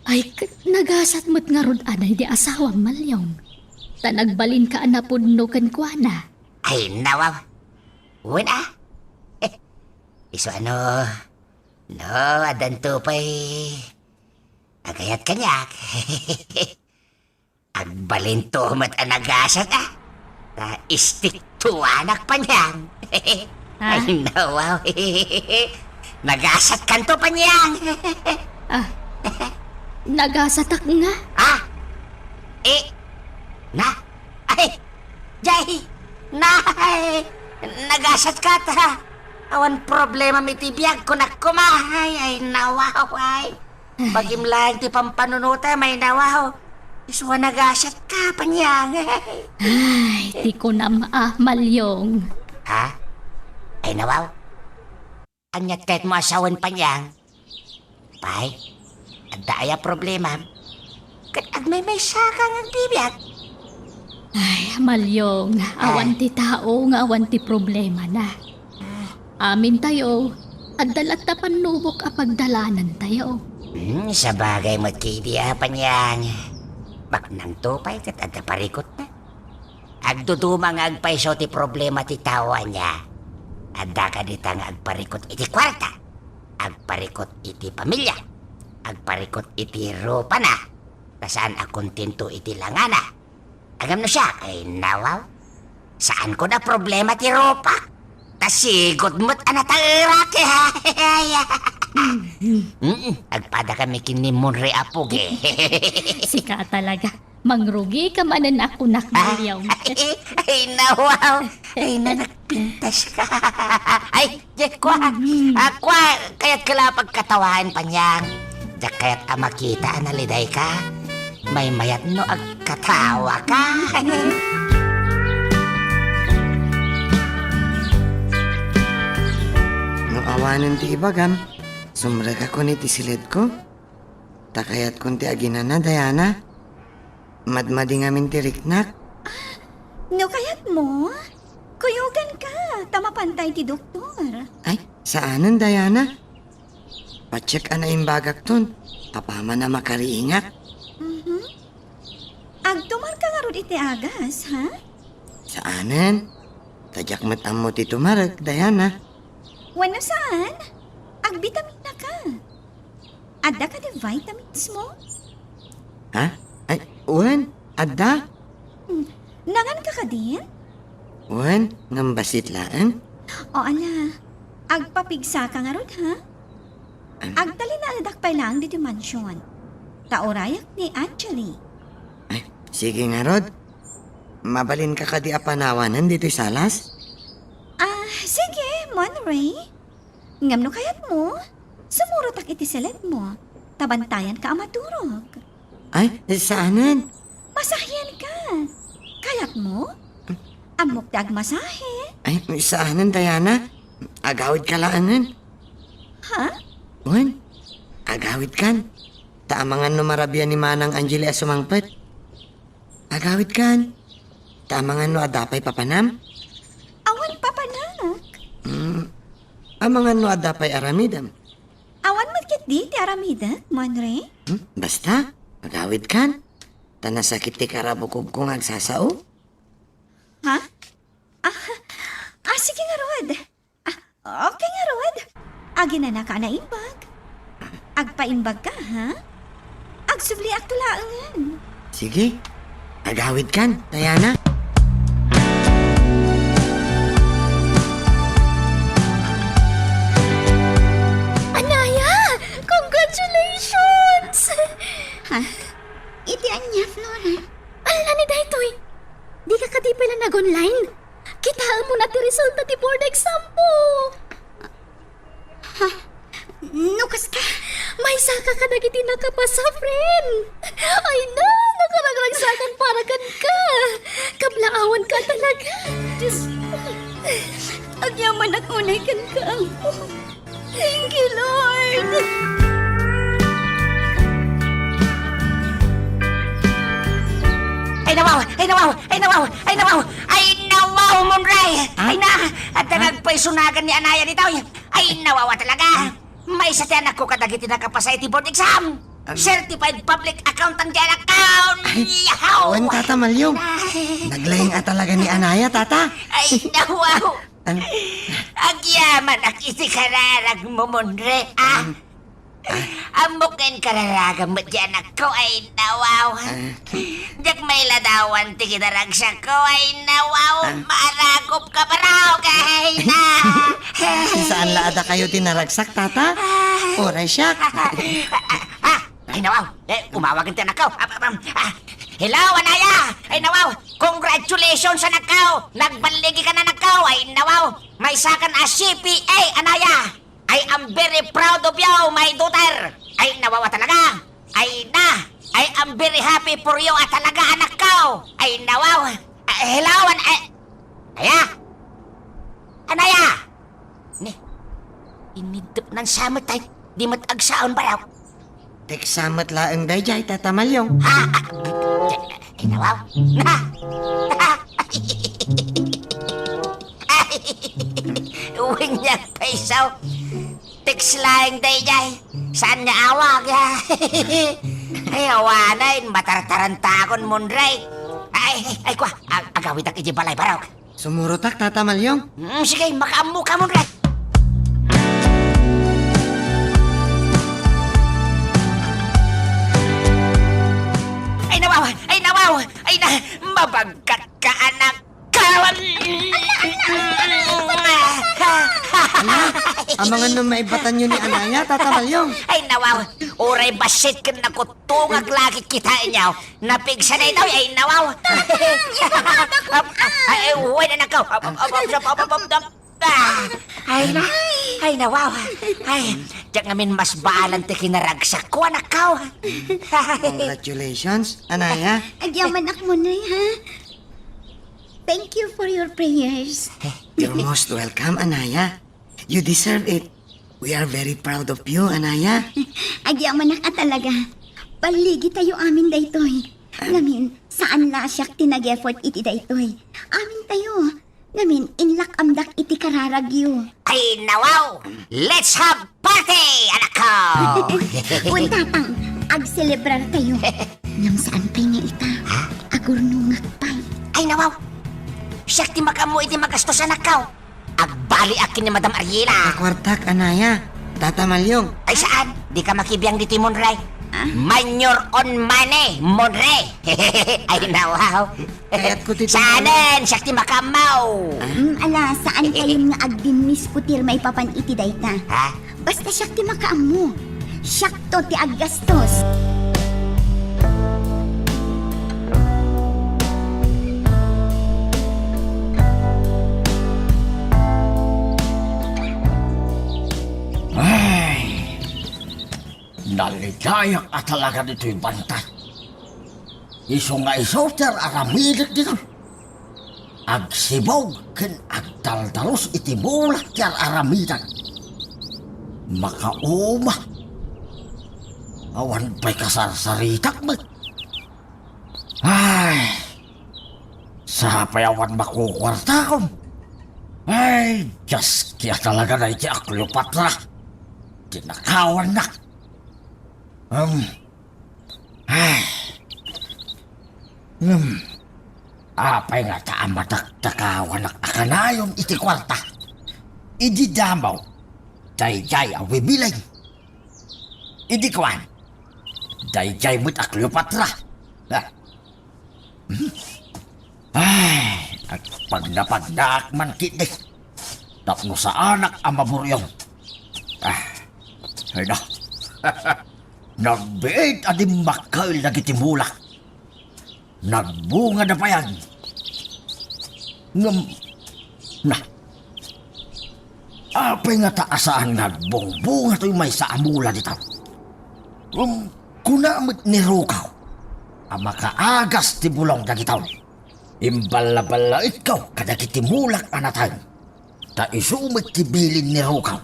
Ay, nagasat mo't nga rod anay di asawang malyong. Tanagbalin ka anapudno kan kuana. Ay, nawaw. Uwan Iso no, adan to pa'y agayat kanyak. Agbalin to mat anagasat Ta istik to anak pa niyan. Ha? Ay, nawaw. Nagasat kanto pa niyan. Nagasatak nga. Ay, Jay, nagasat ka ta. Awan problema mi ti biyag ko nakumahay. Ay, nawaw, ay. Bagim lang ti pampanunuta, may nawaw. Iswa nagasat ka pa niya. Ay, di ko na malyong. Ha? Ay, nawaw. Anyat kahit mo asawan pa niya. Pay, adaya problema. Kat agmay may sakang ang bibiyag. Ay, malyong. Awan ti tao nga awan ti problema na. Amin tayo. Adalat na panubok a pagdalanan tayo. Sa bagay mo't kidiya pa niyan. Bak nang tupay kat adda parikot na. Agdudumang agpaiso ti problema ti tawa niya. Adda ka ditang agparikot iti kwarta. Agparikot iti pamilya. Agparikot iti rupa na. Tasaan akontento iti langana. Agam no siya kay nawaw. Saan ko na problema ti rupa? Tasigod mo't anatairake ha. Agpada kami kinimunre apog Sika talaga. Mangrugi ka manan ako nakmalyaw. Ay, nawaw. Ay, nagpintas ka. Ay, kwa. Kaya't kalapag katawahan pa niyang. Diyak kaya't amakita analiday ka. May mayat no agkatawa ka. Nung awanan ti ibagam, sumrag ako ni ti silid ko. Takayat kun ti aginan na, Diana. Madmadi ngamin ti riknak. No kayat mo? Kuyugan ka. Tamapantay ti doktor. Ay, saanan, Diana? Pacheck ana imbagak ton. Kapama na makariingat. Agtumar ka nga rod iti agas, ha? Saanan? Tadyak matamo ti tumarag, Diana. Wano saan? Agvitamin na ka. Adda ka di vitamins mo? Ha? Ay, uwan, adda? Nangan ka ka din? Uwan, nambasit laan? O ala, agpapigsa ka nga rod, ha? Agdali na aladakpay lang dito mansyon. Taurayak ni Angeli. Ay, sige nga, Rod. Mabalin ka di apanawanan dito'y salas? Sige, Monray. Ngam no kayat mo? Sumurotak iti silid mo. Tabantayan ka amaturog. Ay, saanan? Masahyan ka. Kayat mo? Amok dag masahe. Ay, saanan, Diana? Agawid ka laanan. Ha? Uwan, agawid kan. Taamangan no marabian ni Manang Angeli asumangpet. Agawid kan. Taamangan no adapay papanam. Awan papanak. Amangan no adapay aramidam. Awan magkit di ti aramida, Monray. Basta, agawid kan. Tanasakit ti karabukob kong agsasao. Ha? Sige nga, Rod. Okay nga, Rod. Aginana ka na imbag. Agpaimbag ka, ha? Agsubli ak tulaangan. Sige, agawid kan, Diana. Anaya! Congratulations! Ha? Iti anya, Flora. Ala ni Daytoy! Di ka katipay lang nag-online. Kitaan mo na ti result na ti board exam mo. Nukas ka. May saka ka nagiti nakapasa, friend. Ay na, nakaragsakan para kan ka. Kablaawan ka talaga. Diyos Agyaman ako na ikan ka ako. Thank you, Lord. Ay nawaw! Ay nawaw! Ay nawaw! Ay nawaw! Ay nawaw, Monray! Ay na! At nagpaisunagan ni Anaya ni Taoy. Ay nawawa talaga! May sa tiyanak ko kadagiti nakapasa iti board exam! Certified Public Accountant yan account! Yahaw! Wan, Tata Malyong. Naglayang talaga ni Anaya, Tata. Ay nawaw! Agyaman ak iti kararag mo, Monre, ah! Amukin kararaga mo dyan ako ay nawaw. Dak may ladawan ti kinaragsak ko ay nawaw. Maragop ka paraw kay na. Saan laada kayo tinaragsak, Tata? Oray siya. Ay nawaw, umawagan ti nakaw. Hello, Anaya! Ay nawaw, congratulations sa nakaw. Nagbaligi ka na nakaw. Ay nawaw, may sakan a CPA, Anaya. I am very proud of you, my daughter. Ay, nawawa talaga. Ay, na. I am very happy for you at talaga, anak ko. Ay, nawaw. Hello, Anaya. Anaya. Inidip ng samot ay di matagsaon ba raw? Teksamat laang dayjay, Tata Malyong. Ay, nawaw. Uwing niya paisaw. Teks laing dayjay. Saan niya awag ya? Ay, awanain. Matartarantakon, Monray. Ay, kwa. Agawit ang ijibalay paraw. Sumurutak, Tata Malyong. Sige, makaamu ka, Monray. Ay, nawaw! Ay, nawaw! Ay, na! Mabagkat ka, anak! Kawan! Ang mga numaibatan nyo ni Anaya, Tata Malyong. Ay, nawaw! Uray basit ka na kutungag lagi kita inyaw. Napigsa na ito, ay, nawaw! Ay, uwi na nakaw! Ay, nawaw! Ay, diyak ngamin mas baalan ti kinaragsak ko, anak ko! Congratulations, Anaya. Agyaman ako mo na, ha? Thank you for your prayers. You're most welcome, Anaya. You deserve it. We are very proud of you, Anaya. Agyaman ka talaga. Paligi tayo amin daytoy. Ngamin, saan lasyak tinag-effort iti daytoy. Amin tayo. Ngamin, inlak amdak iti kararagyo. Ay, nawaw! Let's have party, anak ko! Untatang, ag-celebrar tayo. Nang saan tayo nga ita? Agurnungak pa. Ay, nawaw! Siyak ti makamu iti magastos anak ko. Agbali akin ni Madam Ariela. Kwartak, Anaya. Tata Malyong. Ay, saan? Di ka makibiyang diti, Monray. Manure on money, Monray. Ay, nawaw. Kaya't ko tito. Saanan? Siyak ti makamaw. Ala, saan tayo nga agdinis putir may papan iti dayta? Ha? Basta siyak ti makaamu. Siyak to ti aggastos. Naligayak at talaga dito'y bantay. Iso nga iso, ter aramilit dito. Agsibog, ken agdaldalos iti bulak ter aramidan. Makauma. Awan pa'y kasarsaritak mo. Ay, sa payawan makukwarta ko. Ay, Diyos, kaya talaga na iti Cleopatra. Tinakawan na. Apay nga taamatak-takawan ang akanayon iti kwarta. Idi damaw, dayjay awibilay. Idi kwan, dayjay mo't a Cleopatra. Ay, at pag napagdaak man kitik, tapno sa anak ang maburyong. Ay na. Nagbiit adim makail na gitimulak. Nagbunga na pa yan. Na. Apay nga taasaan nagbongbunga to'y may sa amula dito. Kunamit ni Rukaw. Ang makaagas ti bulong na gitaw. Imbala-bala ikaw kada gitimulak anatan. Ta isumit kibilin ni Rukaw.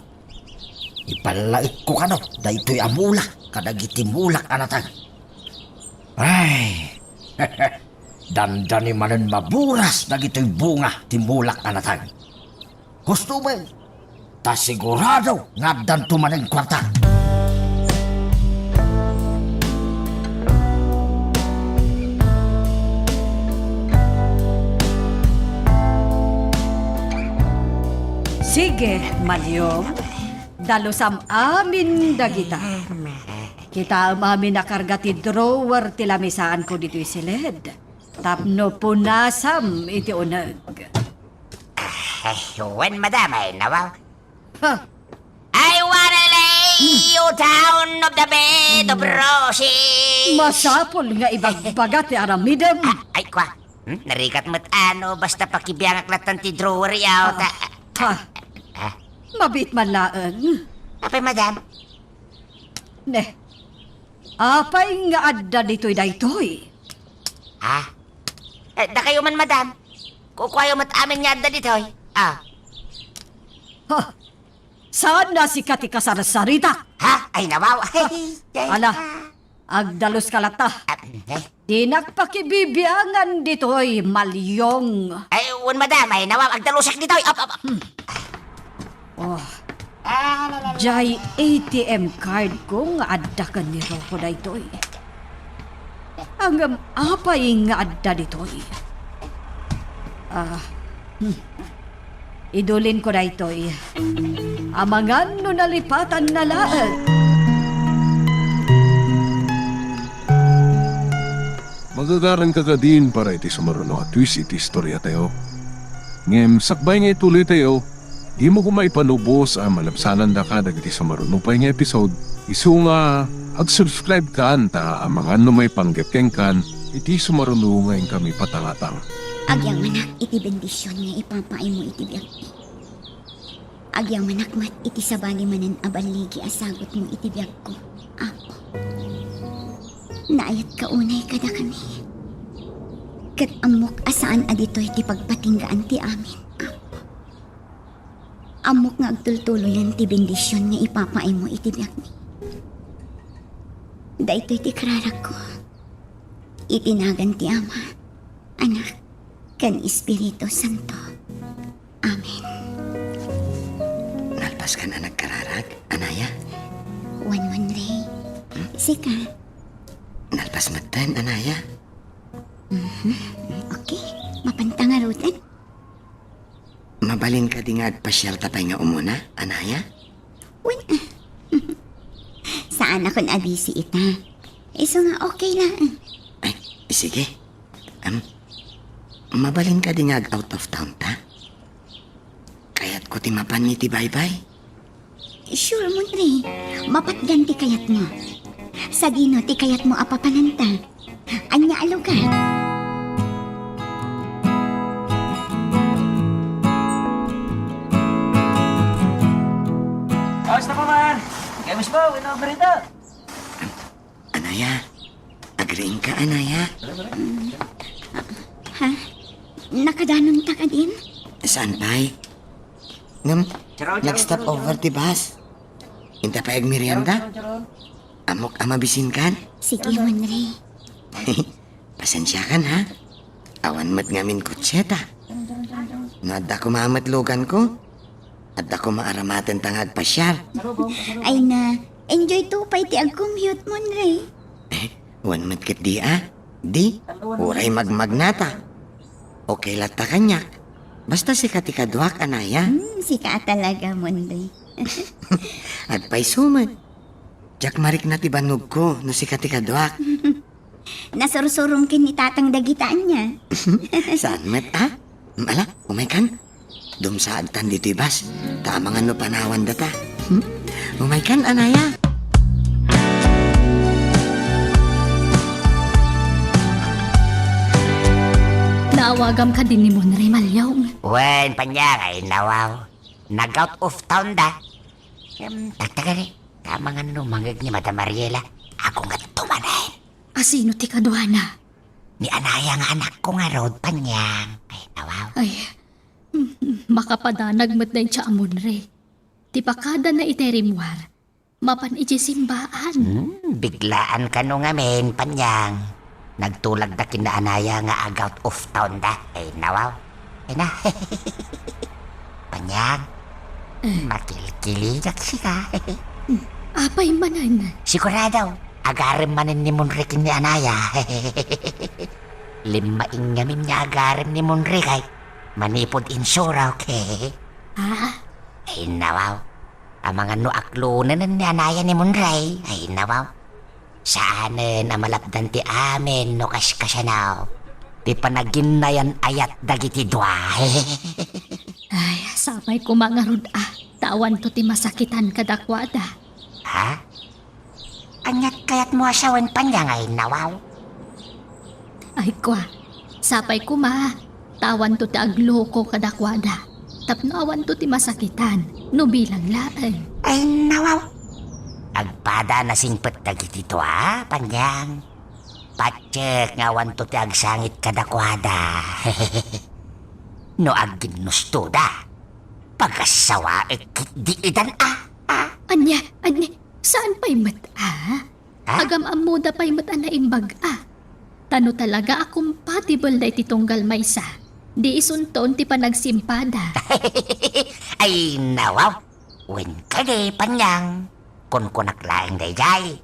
Ipalait ko kano, da ito'y amulak, kadagiti mulak anatag. Ay, dandani manan maburas, dagito'y bunga, timulak anatag. Gusto mo, ta sigurado, nga danto manan kwarta. Sige, Malyong. Dalusam amin dagita. Kita amin nakarga ti drawer ti lamisaan ko dito'y silid. Tapno punasam iti unag. Ay, when madam ay nawaw. Ha, I wanna lay you down of the bed of roses. masapol nga ibagbaga ti aramidem. Ay, kwa. Narikat mo't ano, basta pakibiyangak latan ti drawer yaw. Ha, mabit man laeng. Apay, madam? Ne, apay nga adda dito'y daytoy. Ha? Da kayo man, madam. Kukwayo mo't amin nga adda ditoy. Ha, saan na si Kati Kasarsarita? Ha? Ay, nawaw. Ala, agdalos kalata. Di nagpakibibiangan dito'y Malyong. Ay, un madam, ay nawaw. Agdalusak ditoy. Oh, jay ATM card ko nga adda ka ni Roko da ito'y. Hanggang apay nga adda dito'y. Idulin ko da ito'y. Amangan no nalipatan na lahat. Magagaran ka ka din para iti sumaruno at twist iti istorya tayo. Ngem, sakbay nga ituloy tayo, di mo kumay panubos ang malabsanan da ka dagiti sumaruno pa nga episode. Isu nga, ag-subscribe ka ta ang mga may panggapkeng kan, iti sumaruno ngayon kami patangatang. Agyang manak iti bendisyon nga ipapaay mo iti biyag. Agyang manak mat iti sabali manan abaligi asagot mo iti biyag ko. Apo. Naayat ka unay kada kami. Kat amok asaan adito'y ti pagpatinggaan ti amin. Apo. Amok nga agtultuloyan ti bendisyon nga ipapaay mo iti biyag ni. Daytoy ti kararak ko. Itinagan ti Ama, Anak, kan Espiritu Santo. Amen. Nalpas ka na nagkararag, anaya? Wan Ray. Sika. Nalpas matan, anaya? Okay. Mapantangarutan. Mabalin ka di nga pasyal tapay nga umuna, anaya? Wan. Saan akong abisi ita? Iso nga okay lang. Ay, sige. Mabalin ka di nga out of town ta? Kaya't ko ti mapan ni ti bye-bye. Sure mo Ray. Mapatgan ti kayat mo. Sa dino ti kayat mo apapananta. Anya alugan. Basta pa man! Gamis po, winover ito! Anaya, agreeing ka, anaya? Ha? Nakadanon ta ka din? Saan pa'y? Nag-stop over ti bus. Inta pa merienda? Amok amabisin kan? Sige man Ray. Pasensya kan ha? Awan mat ngamin kutseta. No, adda ko maamatlogan ko. Adda ko maaramatan tangag pasyal. Ay na, enjoy to pa iti ag-commute mo Ray. Wan mat kit di ah. Di, uray magmagnata. Okay lata kanyak. Basta si katikadwak anaya. Sika talaga mo Ray. At pa'y sumat. Jack marik na tibanog ko no si katikadwak. Nasursurum kin ni tatang dagitaan niya. Saan met ah? Ala, umay kan? Dumsaag tan dito ibas. Tamang ano panawan data. Umay kan, anaya? Naawagam ka din ni Monray Malyong. Wen, panyang ay nawaw. Nag-out of town da. Tagtaga rin. Tamang ano, mangag ni Madam Mariela. Ako nga tumanayin. Asino ti kadwana? Ni anaya nga anak ko nga road, panyang. Ay, nawaw. Ay, Makapadanag mat na siya amon re. Ti pakada na iterimwar. Mapan iti simbaan. Biglaan ka no nga men, Panyang. Nagtulag na kinaanaya nga out of town da. Ay nawaw. Ay na. Panyang. Makilkiliyak siya. Apay manan. Sigurado. Agarim manin ni Munrik ni Anaya. Limaing ngamin niya agarim ni Munrik ay manipod insura, okay? Ah, Ay nawaw. Ang mga nuaklunan ni Anaya ni Munray. Ay nawaw. Saanen ang malapdan ti amin no kaskasanaw. Ti panaginayan ayat dagiti dwa. ay, sapay ko mga rod tawan to ti masakitan kadakwada. Ha? Anyat kayat mo asawan Panyang ay nawaw. Ay kwa, sapay ko tawan to ti agloko kadakwada. Tapno awan to ti masakitan, no bilang laan. Ay nawaw. Agpada na singpet dagiti dwa, Panyang. Patsek nga wanto ti agsangit kadakwada. No agginusto da. Pagkasawa di idan Anya, saan pa'y mata? Ha? Agam amuda pa'y mata na imbag Tano talaga a compatible da iti tunggal maysa. Di isunton ti panagsimpada. Ay nawaw. Wen ka di, Panyang. Kun laing dayjay.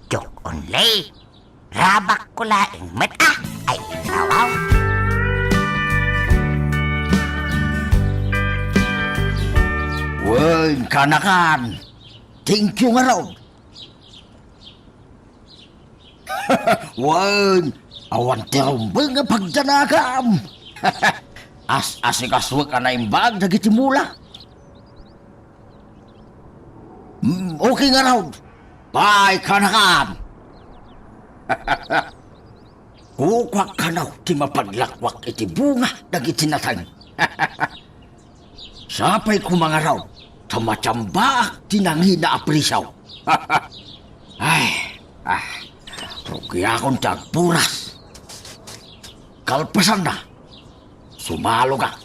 Joke only. Rabak ko laing mata. Ay nawaw. Wen, kanakan. Thank you nga raw. Wen, awan terumbeng nga pagdanagam. As-asikaswa ka na imbag dagiti mula. Okay nga raw. Bye, kanakan. Kukwak ka na ti mapaglakwak iti bunga dagiti natang. Sapay ko mga raw. Tamatamba tinangi na aprisaw. Rugi akong tagpuras. Kalpasan na. Sumalo ka.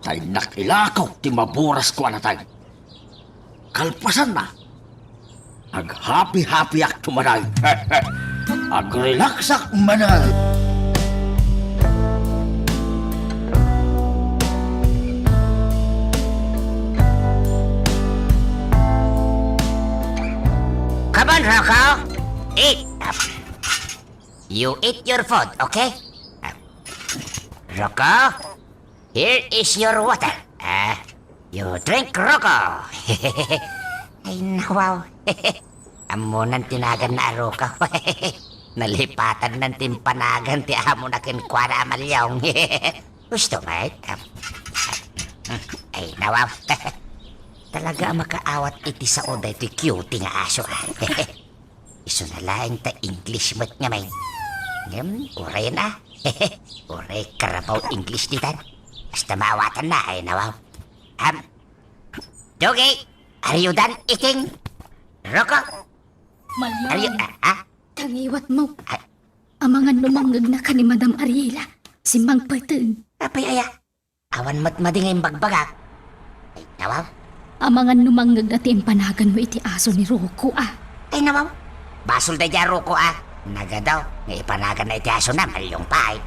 Tay nakilakaw ti maburas ko anatay. Kalpasan na. Ag-happy-happy ak tumanay. Ag-relax ak manay. Come on, Rocco. Eat. You eat your food, okay? Rocco, here is your water. You drink, Rocco. Ay, nawaw. Amo nang tinagan na Rocco. Nalipatan ng timpanagan ti amo na kinkwara amalyong. Gusto, mate? Ay, nawaw. Talaga makaawat iti sa oda iti cute nga aso. Iso na lang ta English mat nga may. Uray na. Uray karabaw English ditan. Basta maawatan na ay nawaw. Dogi, are you done eating? Rocco? Are you, Malyong, tangiwat mo. Amangan lumanggag na ka ni Madam Ariela. Si Mang Pateng. Apay aya. Awan mat madingay bagbagak. Ay nawaw. Amangan lumanggag na ti empanagan mo iti aso ni Rocco Ay nawaw. Basol da dyan Rocco Nagadaw. Nga ipanagan na iti aso na malyong paay.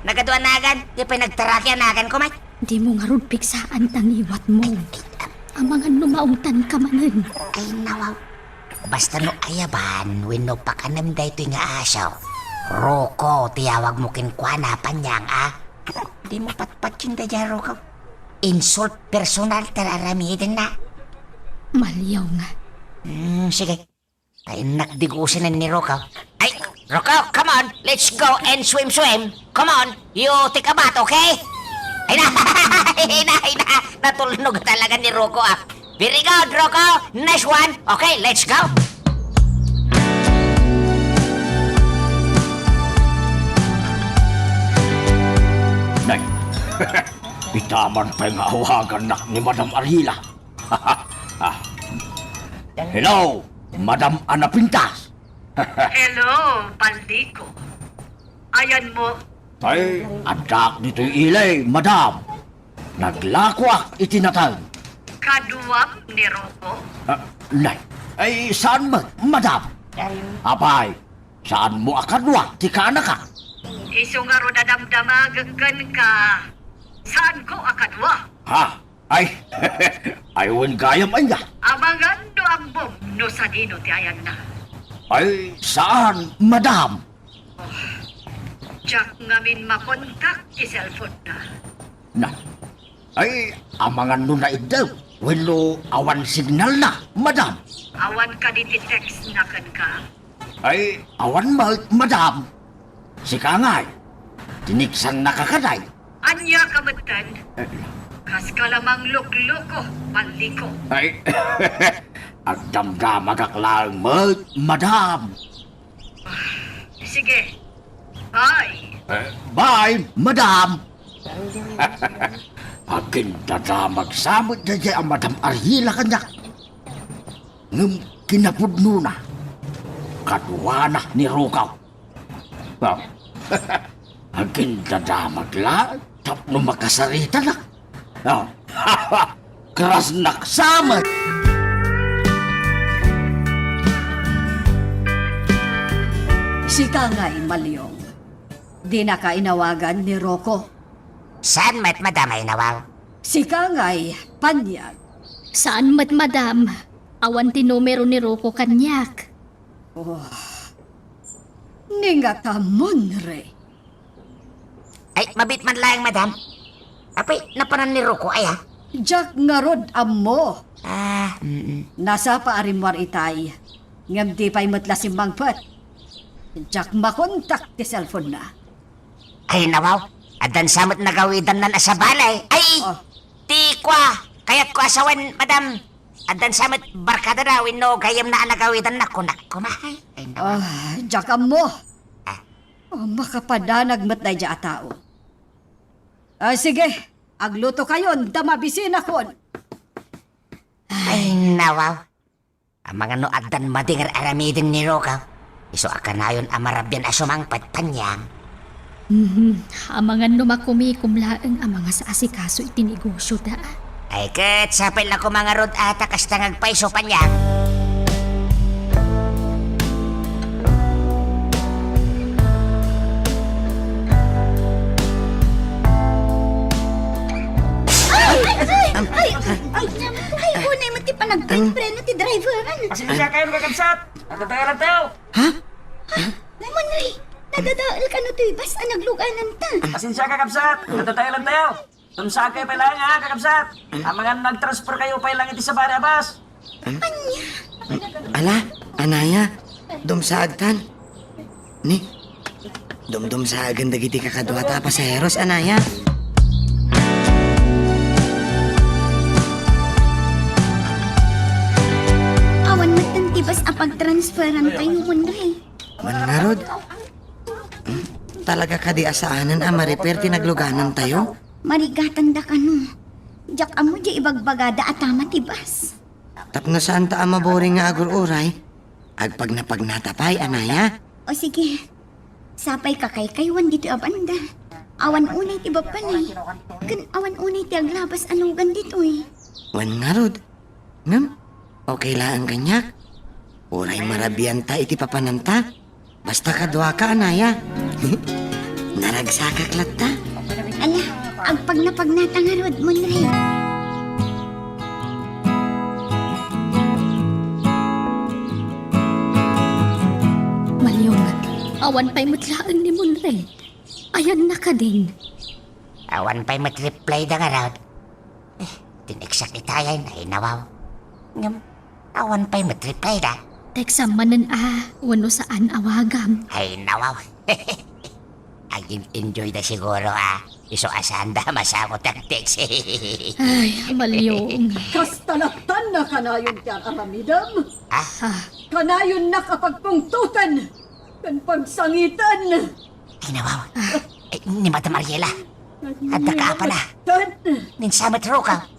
Nagaduan nagan. Di pa nagtarakyan nagan ko, mate. Di mo nga ron piksaan tangiwat mo. Amangan lumaungtan ka manan. Ay nawaw. Basta no ayaban, wino pa kanam da ito nga asaw. Rocco, tiyawag mo kinkwana Panyang Di mo patpat yun da dyan, Rocco. Insult personal tararamidin na. Malyaw nga. Sige. Ay nakdigusin ni Rocco. Ay, Rocco, come on. Let's go and swim. Come on. You take a bath, okay? Ay na, ay na. Natulnog talaga ni Rocco Very good, Rocco. Nice one. Okay, let's go. Nay, itaman pa yung awagan na ni Madam Ariela. Hello, Madam Ana Pintas. Hello, Pandico. Ayan mo. Ay, adak dito'y ilay, Madam. Naglakwa itinatag. Kaduwang ni Rocco. Nay, ay saan mo, madam? Apay, saan mo akadwa, ti kana ka? Iso nga ro nadamdamagagan ka. Saan ko akadwa? Ha? Ay, aywan gayam anya. Amangan no ang bom no sa dino ti ayan na. Ay, saan, madam? Jack ngamin makontak ti cellphone na. Na, ay, amangan no na idaw. Walo awan signal na, madam. Awan ka di ti text na kan ka. Ay, awan mo, madam. Si Kangay, tiniksan nakakaday. Anya kamatan. Kas ka lamang lukloko, paliko. Ay, ang damdamag aklang mo, madam. Sige. Bye. Bye, madam. Akin dadamag samot na dyan ang madam Arhila kanya. Ngam kinapudno na. Kadwa na ni Rukaw. Akin dadamag la, tapno makasarita na. Keras naksama. Si Kangay Malyong, di na kainawagan ni Rocco. Saan mat madam ay nawaw? Si Kangay Panyag. Saan mat madam? Awan ti numero ni Rocco kanyak. Ningata Monre. Ay, mabit man lang, madam. Apay, napanan ni Rocco ay ha? Jack nga rod ammo. Ah, Nasa paarimwar itay. Ngam di pa'y matla si Mangpet. Jack makontak ti cellphone na. Ay, nawaw. Adan samot nagawidan na sa balay. Ay, Oh. tikwa. Kaya't ko asawan, madam. Adan samot barkada daw, no, gayam na nagawidan na kunak kumahay. Ay, nawaw. Jack ammo. Ah. Makapadanag matay dya tao. Sige, agluto kayon, damabisin akon. Ay, nawaw. Ang mga no adan madingar aramidin ni Roka. Iso akanayon amarabyan asumang patpanyang. Amangan numakumikumlaang ang mga sa asikaso itinegosyo da. Ay, kat sapil na ko mga rod ata kastangag paiso panyang. Ay, unay mo ti panagpreno ti driver. Pasensya kayo kakabsat. Natatayaran tayo. Lemon Ray, nadadaal ka no ti bas ang nagluganan ta. Pasensya kakabsat. Natatayaran tayo. Tumsa kayo pa lang ha, kakabsat. Ang mga nag-transfer kayo pa lang iti sa barabas. Ala, anaya, dumsaagtan. Ni, dumsaagan dagiti kakadwa ta pasaheros, anaya. Awan matan ti bas apag-transferan tayo, Monray. Manarod, talaga ka di asaanan mariper tinagluganan tayo? Marigatan da ka no. Jack amo di ibagbagada at tama ti bas. Tapno saan ta maboring nga agur uray? Agpag napagnatapay, anaya. O sige, sapay ka kay kaywan dito abanda. Awan unay ti bapanay. Kan awan unay ti aglabas anugan dito eh. Wan nga rod. Ngam, okay lang kanyak. Uray marabian ta iti papananta. Basta kadwa ka, anaya. Naragsakak latta. Ala, agpag napagnatangarod mo na rin. Malyong, awan pa'y mutlaan ni Monre. Ayan na ka din. Awan pa'y mat-reply da nga raw. Tineksak itayan ay nawaw. Ngam, awan pa'y mat-reply da. Teksamanan wano saan awagam. Ay nawaw. Ay enjoy da siguro Iso asanda masakot ang text. Ay, Malyong. Kastalaktan na kanayon ti aramidam. Ah? Kanayon na kapagpungtutan. Kan pagsangitan. Ay nawaw. Ni Mata Mariela. At nakaapa na. Ninsamat Roka.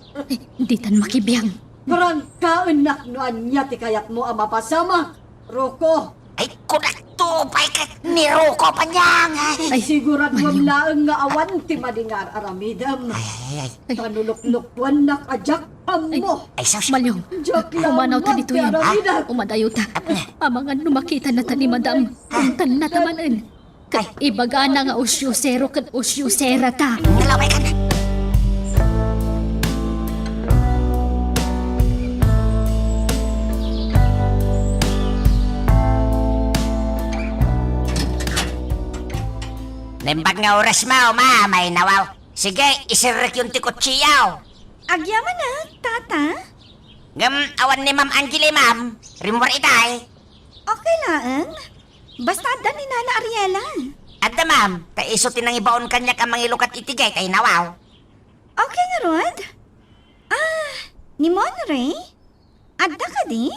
Di tan makibiyang. Parang kaunak no anya ti kayat mo ang mapasama. Roko. Ay kunak to, paikat. Niruko pa niya nga. Ay sigurado laang nga awan ti madingar aramidam. Ay. Tanuluklukwan nakajak mo. Ay, sus. Malyong, Jak lang umanaw ta dito yan. aramidam. Umadayo ta. Amangan numakita na ta ni madam. Puntan na tamanan. Kat ibaga na nga usyusero kat usyusera ta. Nalaway ka na. Nembag nga oras mo, ma, may nawaw. Sige, isirek yung tikutsiyaw. Agyaman na, tata. Ngam, awan ni Ma'am Angeli, ma'am. Rimor itay. Okay lang. Basta da ni Nana Ariela. Adda, ma'am. Kaiso tinang ibaon kanyak ang mangilukat itigay kay nawaw. Okay nga, Rod. Ni Monray? Adda ka di?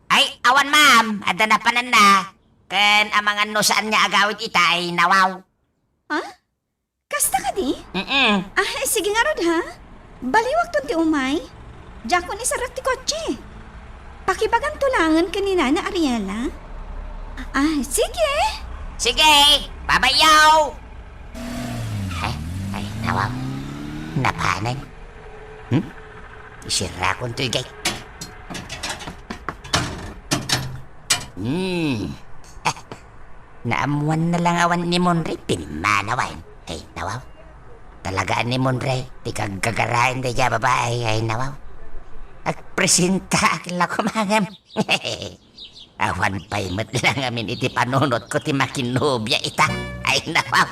Ay, awan, ma'am. Adda na panan na. Ken amangan no saan niya agawit itay nawaw. Kasta ka di? Mm-mm. Sige nga, Rod, ha? Baliwag ton ti umay. Jakon isarak ti kotse. Pakibagan tulangan ka ni Nana Ariela. Sige. Sige, babayaw. Ay, nawaw. Napanan. Isira kong tuyagay. Naamuan na lang awan ni Monray, pinmanawan. Ay, nawaw. Talagaan ni Monray, di kagagarain di kaya babae, ay nawaw. Agpresenta akila ko mangam. Awan pa'y mat lang amin iti panunot ko ti makinobya ita. Ay, nawaw.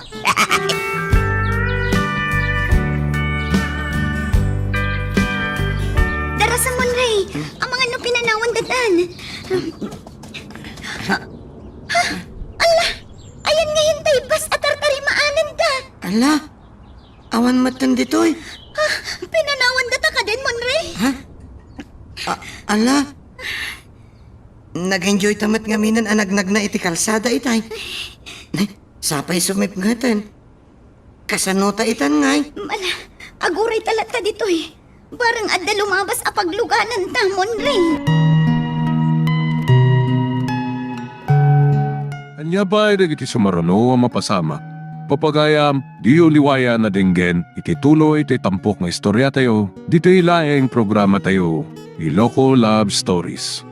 Darasan mo, Ray. Ang mga no pinanawan datan. Ayan ngayon tay bas at tartarimaanan da. Ala, awan matan ditoy. Pinanawan data ka din, Monray. Ala, nag-enjoy tamat ngaminan anagnag na iti kalsada itay. Nay, sapay sumip ngatan. Kasanota itan ngay. Mala, aguray talat ka dito eh. Barang adda lumabas a pagluganan ta, Monray. Anya ba ay iti sumarano ang mapasama? Papagayam, di uliwaya na dinggen, iti tuloy iti tampok nga istorya tayo, dito ilaeng programa tayo, Iloko Love Stories.